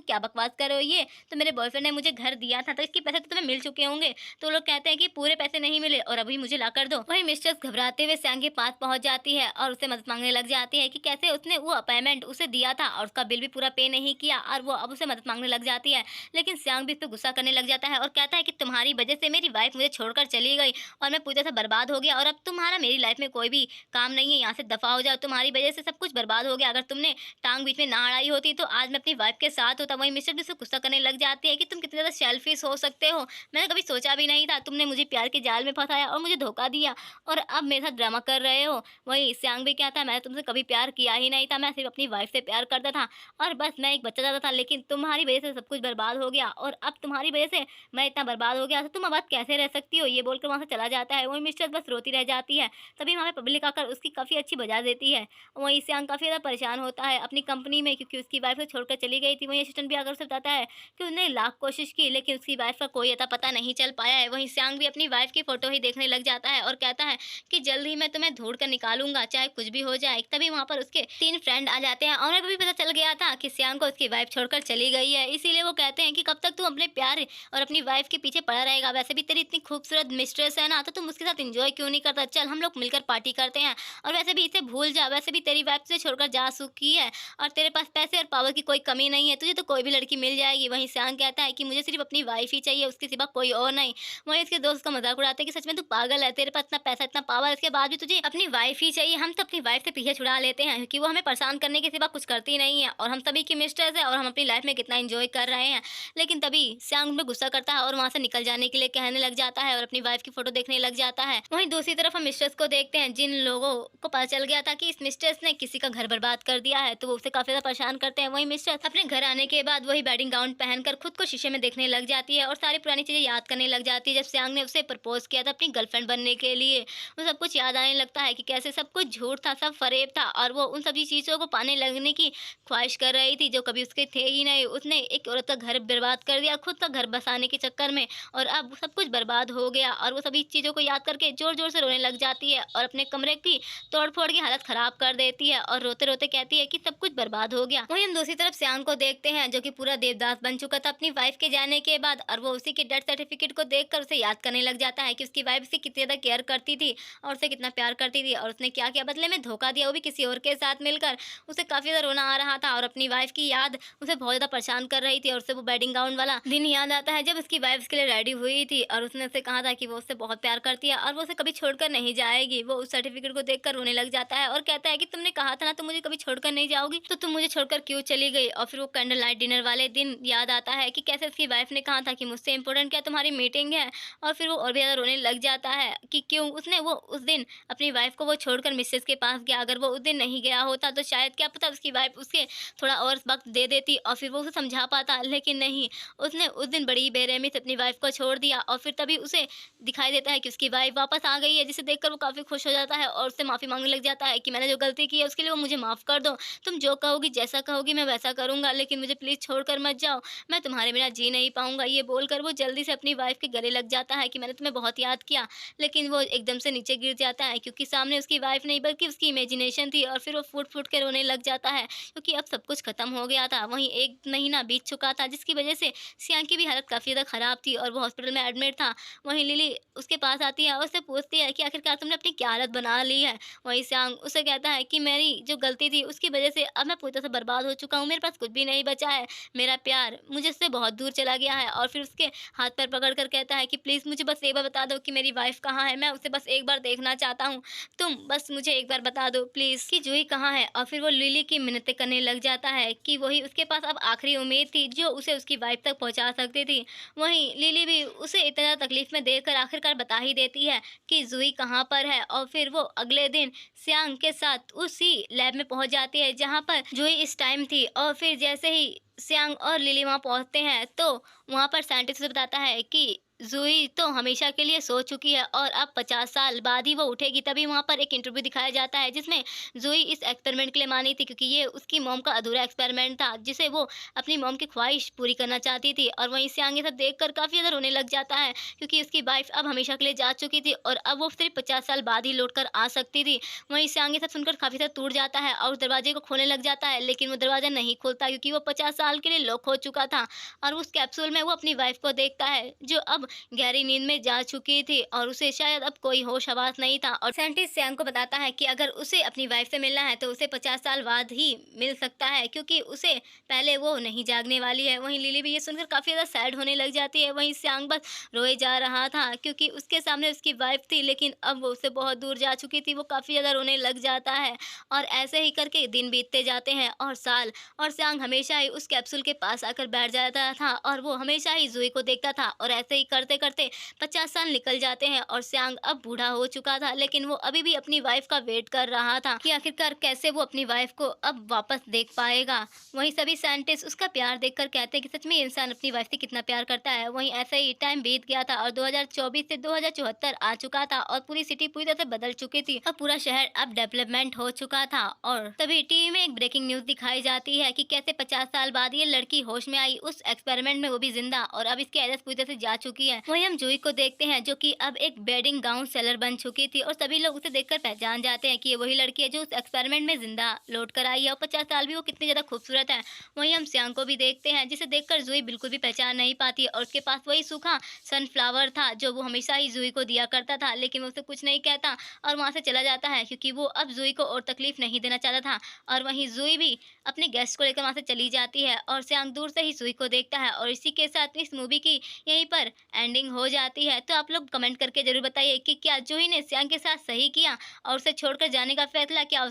क्या बकवास कर रहे हो ये? तो मेरे बॉयफ्रेंड ने मुझे घर दिया था, तो इसके पैसे तो तुम्हें मिल चुके होंगे। तो लोग कहते हैं कि पूरे पैसे नहीं मिले और अभी मुझे लाकर दो। वहीं मिस्ट्रेस घबराते हुए सियांग के पास पहुँच जाती है और उससे मदद माँगने लग जाती है कि कैसे उसने वो पेमेंट उसे दिया था और उसका बिल भी पूरा पे नहीं किया, और वो अब उसे मदद माँगने लग जाती है। लेकिन सियांग भी इस पे गुस्सा करने लग जाता है और कहता है कि तुम्हारी वजह से मेरी वाइफ़ मुझे छोड़कर चली गई, और मैं पूरी तरह से बर्बाद हो गया, और अब तुम्हारा मेरी लाइफ़ में कोई भी काम नहीं है, यहाँ से दफ़ा हो जाओ। तुम्हारी वजह से सब कुछ बर्बाद हो गया। अगर तुमने टाँग बीच में ना अड़ाई होती, तो आज मैं अपनी वाइफ़ के साथ होता। वहीं मिस्टर भी उससे गुस्सा करने लग जाती है कि तुम कितने ज़्यादा सेल्फ़िश हो सकते हो। मैंने कभी सोचा भी नहीं था, तुमने मुझे प्यार के जाल में फँसाया और मुझे धोखा दिया, और अब मेरे साथ ड्रामा कर रहे हो। वहीं सियांग भी कहता है, मैंने तुमसे कभी प्यार किया ही नहीं था, मैं सिर्फ़ अपनी वाइफ़ से प्यार करता था, और बस मैं एक बच्चा चाहता था, लेकिन तुम्हारी वजह से सब कुछ बर्बाद हो गया, और अब तुम्हारी वजह से मैं इतना बर्बाद हो गया, तो तुम अब बात कैसे रह सकती हो? ये बोलकर वहाँ से चला जाता है। वहीं मिस्ट्रेस बस रोती रह जाती है। तभी वहाँ पे पब्लिक आकर उसकी काफ़ी अच्छी बजा देती है। वहीं सियांग काफ़ी ज़्यादा परेशान होता है अपनी कंपनी में, क्योंकि उसकी वाइफ़ उसे छोड़कर चली गई थी। वहीं असिस्टेंट भी आकर उसे बताता है कि उसने लाख कोशिश की, लेकिन उसकी वाइफ़ का कोई अता पता नहीं चल पाया है। वहीं सियांग भी अपनी वाइफ़ की फ़ोटो ही देखने लग जाता है और कहता है कि जल्द ही मैं तुम्हें ढूँढ कर निकालूँगा, चाहे कुछ भी हो जाए। तभी वहाँ पर उसके 3 फ्रेंड आ जाते हैं, और उन्हें भी पता चल गया था कि सियांग को उसकी वाइफ़ छोड़कर चली गई है। इसीलिए वो कहते हैं कि कब तक तू अपने प्यार और अपनी वाइफ़ के पीछे पड़ा रहेगा? वैसे भी तेरी इतनी खूबसूरत मिस्ट्रेस है ना, तो तुम उसके साथ एन्जॉय क्यों नहीं करता? चल हम लोग मिलकर पार्टी करते हैं, और वैसे भी इसे भूल जा, वैसे भी तेरी वाइफ़ तुझे छोड़कर जा चुकी है, और तेरे पास पैसे और पावर की कोई कमी नहीं है, तुझे तो कोई भी लड़की मिल जाएगी। वहीं सियांग कहता है कि मुझे सिर्फ़ अपनी वाइफ़ ही चाहिए, उसके सिवा कोई और नहीं। वहीं उसके दोस्त उसका मज़ाक उड़ाते हैं कि सच में तू पागल है, तेरे पास इतना पैसा, इतना पावर, इसके बाद भी तुझे अपनी वाइफ़ ही चाहिए। हम तो अपनी वाइफ़ से पीछे छुड़ा लेते हैं, क्योंकि वो हमें परेशान करने के सिवा कुछ करती नहीं है, और हम सभी की मिस्ट्रेस है, और हम अपनी लाइफ़ में कितना एन्जॉय कर रहे हैं। लेकिन तभी सियांग उन पे गुस्सा करता है और वहाँ से निकल जाने के लिए कहने लग जाता है, और अपनी वाइफ़ की फ़ोटो देखने लग जाता है। वहीं दूसरी तरफ हम मिस्ट्रेस को देखते हैं, जिन लोगों को पता चल गया था कि इस मिस्ट्रेस ने किसी का घर बर्बाद कर दिया है, तो वो उसे काफ़ी ज़्यादा परेशान करते हैं। वहीं मिस्ट्रेस अपने घर आने के बाद वही वेडिंग गाउन पहनकर खुद को शीशे में देखने लग जाती है और सारी पुरानी चीज़ें याद करने लग जाती है। जब सियांग ने उसे प्रपोज़ किया था अपनी गर्लफ्रेंड बनने के लिए, वो सब कुछ याद आने लगता है कि कैसे सब कुछ झूठ था, सब फ़रेब था, और वो उन सभी चीज़ों को पाने लगने की ख्वाहिश कर रही थी, जो कभी उसके थे ही नहीं। उसने एक औरत का घर बर्बाद कर दिया खुद का घर बसाने के चक्कर में, और अब सब कुछ बर्बाद हो गया, और वो सभी चीज़ों को याद करके ज़ोर-ज़ोर से रोने लग जाती है और अपने कमरे की तोड़-फोड़ के हालत ख़राब कर देती है, और रोते-रोते कहती है कि सब कुछ बर्बाद हो गया। वहीं हम दूसरी तरफ सियांग को देखते हैं, जो कि पूरा देवदास बन चुका था अपनी वाइफ़ के जाने के बाद, और वो उसी के डेथ सर्टिफ़िकेट को देखकर उसे याद करने लग जाता है कि उसकी वाइफ़ उसे कितनी ज़्यादा केयर करती थी और उसे कितना प्यार करती थी, और उसने क्या किया, बदले में धोखा दिया, वो भी किसी और के साथ मिलकर। उसे काफ़ी ज़्यादा रोना आ रहा था, और अपनी वाइफ़ की याद उसे बहुत ज़्यादा परेशान कर रही थी, और उसे वो वेडिंग गाउन वाला दिन याद आता है जब उसकी वाइफ़ उसके लिए रेडी हुई थी, और उसने उसे कहा था कि वो उससे बहुत प्यार करती है और वो उसे कभी छोड़कर नहीं जाएगी। वो उस सर्टिफ़िकेट को देखकर रोने लग जाता है और कहता है कि तुमने कहा था ना तुम मुझे कभी छोड़कर नहीं नहीं जाओगी तो तुम मुझे छोड़कर क्यों चली गई। और फिर वो कैंडल लाइट डिनर वाले दिन याद आता है कि कैसे उसकी वाइफ ने कहा था कि मुझसे इम्पोर्टेंट क्या तुम्हारी मीटिंग है। और फिर वो और भी ज़्यादा रोने लग जाता है कि क्यों उसने वो उस दिन अपनी वाइफ को वो छोड़कर मिसेस के पास गया। अगर वो उस दिन नहीं गया होता तो शायद क्या पता उसकी वाइफ उसके थोड़ा और वक्त दे देती और फिर वो उसे समझा पाता, लेकिन नहीं, उसने उस दिन बड़ी बेरहमी से अपनी वाइफ को छोड़ दिया। और फिर तभी उसे दिखाई देता है कि उसकी वाइफ वापस आ गई है, जिसे देखकर वो काफ़ी खुश हो जाता है और उससे माफ़ी माँगने लग जाता है कि मैंने जो गलती की है उसके लिए वो मुझे माफ़ कर दो। तुम जो कहोगी, जैसा कहोगी मैं वैसा करूँगा, लेकिन मुझे प्लीज़ छोड़कर मत जाओ। मैं तुम्हारे बिना जी नहीं पाऊँगा। ये बोलकर वो जल्दी से अपनी वाइफ के गले लग जाता है कि मैंने तुम्हें बहुत याद किया, लेकिन वो एकदम से नीचे गिर जाता है क्योंकि सामने उसकी वाइफ नहीं बल्कि उसकी इमेजिनेशन थी। और फिर वो फूट-फूट के रोने लग जाता है क्योंकि अब सब कुछ खत्म हो गया था। वहीं 1 महीना बीत चुका था जिसकी वजह से सियांग की भी हालत काफ़ी ज़्यादा ख़राब थी और वो हॉस्पिटल में एडमिट था। वहीं लिली उसके पास आती है और उससे पूछती है कि आखिरकार तुमने अपनी क्या हालत बना ली है। वहीं सियांग उसे कहता है कि मेरी जो गलती थी उसकी वजह से अब मैं पूरी तरह से बर्बाद हो चुका हूँ, मेरे पास कुछ भी नहीं बचा है। मेरा प्यार मुझे उससे बहुत दूर चला गया है। और फिर उसके हाथ पैर पकड़ कर कहता है कि प्लीज़ मुझे बस एक बार बता दो कि मेरी वाइफ़ कहाँ है? मैं उसे बस एक बार देखना चाहता हूँ। तुम बस मुझे एक बार बता दो प्लीज़ कि जूही कहाँ है? और फिर वो लिली की मिन्नतें करने लग जाता है कि वही उसके पास अब आखिरी उम्मीद थी जो उसे उसकी वाइफ़ तक पहुँचा सकती थी। वहीं लिली भी उसे इतना ज़्यादा तकलीफ़ में देखकर आखिरकार बता ही देती है कि जूही कहाँ पर है। और फिर वो अगले दिन सियांग के साथ उसी लैब में पहुँच जाती है जहाँ पर जूही इस टाइम थी। और फिर जैसे ही सियांग और लिली वहाँ पहुँचते हैं तो वहाँ पर साइंटिस्ट उसे बताता है कि ज़ूही तो हमेशा के लिए सो चुकी है और अब 50 साल बाद ही वो उठेगी। तभी वहाँ पर एक इंटरव्यू दिखाया जाता है जिसमें ज़ूही इस एक्सपेरिमेंट के लिए मानी थी क्योंकि ये उसकी मॉम का अधूरा एक्सपेरिमेंट था जिसे वो अपनी मॉम की ख्वाहिश पूरी करना चाहती थी। और वहीं सियांग ये सब देखकर काफ़ी ज़्यादा रोने लग जाता है क्योंकि उसकी वाइफ़ अब हमेशा के लिए जा चुकी थी और अब वो सिर्फ़ 50 साल बाद ही लौट कर आ सकती थी। वहीं सियांग ये सब सुनकर काफ़ी ज़्यादा टूट जाता है और उस दरवाजे को खोलने लग जाता है, लेकिन वो दरवाज़ा नहीं खुलता क्योंकि वो 50 साल के लिए लॉक हो चुका था। और उस कैप्सूल में वो अपनी वाइफ़ को देखता है जो अब गहरी नींद में जा चुकी थी और उसे शायद अब कोई होश-हवास नहीं था। और साइंटिस्ट सियांग को बताता है कि अगर उसे अपनी वाइफ से मिलना है तो उसे 50 साल बाद ही मिल सकता है क्योंकि उसे पहले वो नहीं जागने वाली है। वहीं लिली भी ये सुनकर काफ़ी ज़्यादा सैड होने लग जाती है। वहीं सियांग बस रोए जा रहा था क्योंकि उसके सामने उसकी वाइफ थी, लेकिन अब वो उससे बहुत दूर जा चुकी थी। वो काफ़ी ज़्यादा रोने लग जाता है और ऐसे ही करके दिन बीतते जाते हैं और साल। और सियांग हमेशा ही उस कैप्सूल के पास आकर बैठ जाता था और वो हमेशा ही ज़ूही को देखता था और ऐसे ही करते-करते 50 साल निकल जाते हैं और सियांग अब बूढ़ा हो चुका था, लेकिन वो अभी भी अपनी वाइफ का वेट कर रहा था कि आखिरकार कैसे वो अपनी वाइफ को अब वापस देख पाएगा। वहीं सभी साइंटिस्ट उसका प्यार देखकर कहते हैं कि सच में ये इंसान अपनी वाइफ से कितना प्यार करता है। वहीं ऐसे ही टाइम बीत गया था और 2024 से 2074 आ चुका था और पूरी सिटी पूरी तरह से बदल चुकी थी और पूरा शहर अब डेवलपमेंट हो चुका था। और तभी टीवी में एक ब्रेकिंग न्यूज़ दिखाई जाती है कि कैसे 50 साल बाद ये लड़की होश में आई उस एक्सपेरिमेंट में, वो भी जिंदा, और अब इसकी एड्रेस पूरी तरह से जा चुकी है। वहीं हम जूही को देखते हैं जो कि अब एक बेडिंग गाउन सेलर बन चुकी थी और सभी लोग उसे देखकर पहचान जाते हैं कि ये वही लड़की है जो उस एक्सपेरिमेंट में जिंदा लौट कर आई है और 50 साल भी वो कितनी ज़्यादा खूबसूरत है। वहीं हम सियांग को भी देखते हैं जिसे देखकर जूही बिल्कुल भी पहचान नहीं पाती और उसके पास वही सूखा सनफ्लावर था जो वो हमेशा ही जूही को दिया करता था, लेकिन वो उसे कुछ नहीं कहता और वहाँ से चला जाता है क्योंकि वो अब जूही को और तकलीफ नहीं देना चाहता था। और वहीं जूही भी अपने गेस्ट को लेकर वहाँ से चली जाती है और सियांग दूर से ही जूही को देखता है। और इसी के साथ इस मूवी की यहीं पर एंडिंग हो जाती है। तो आप लोग कमेंट करके ज़रूर बताइए कि क्या जूही ने सियांग के साथ सही किया और उसे छोड़कर जाने का फैसला क्या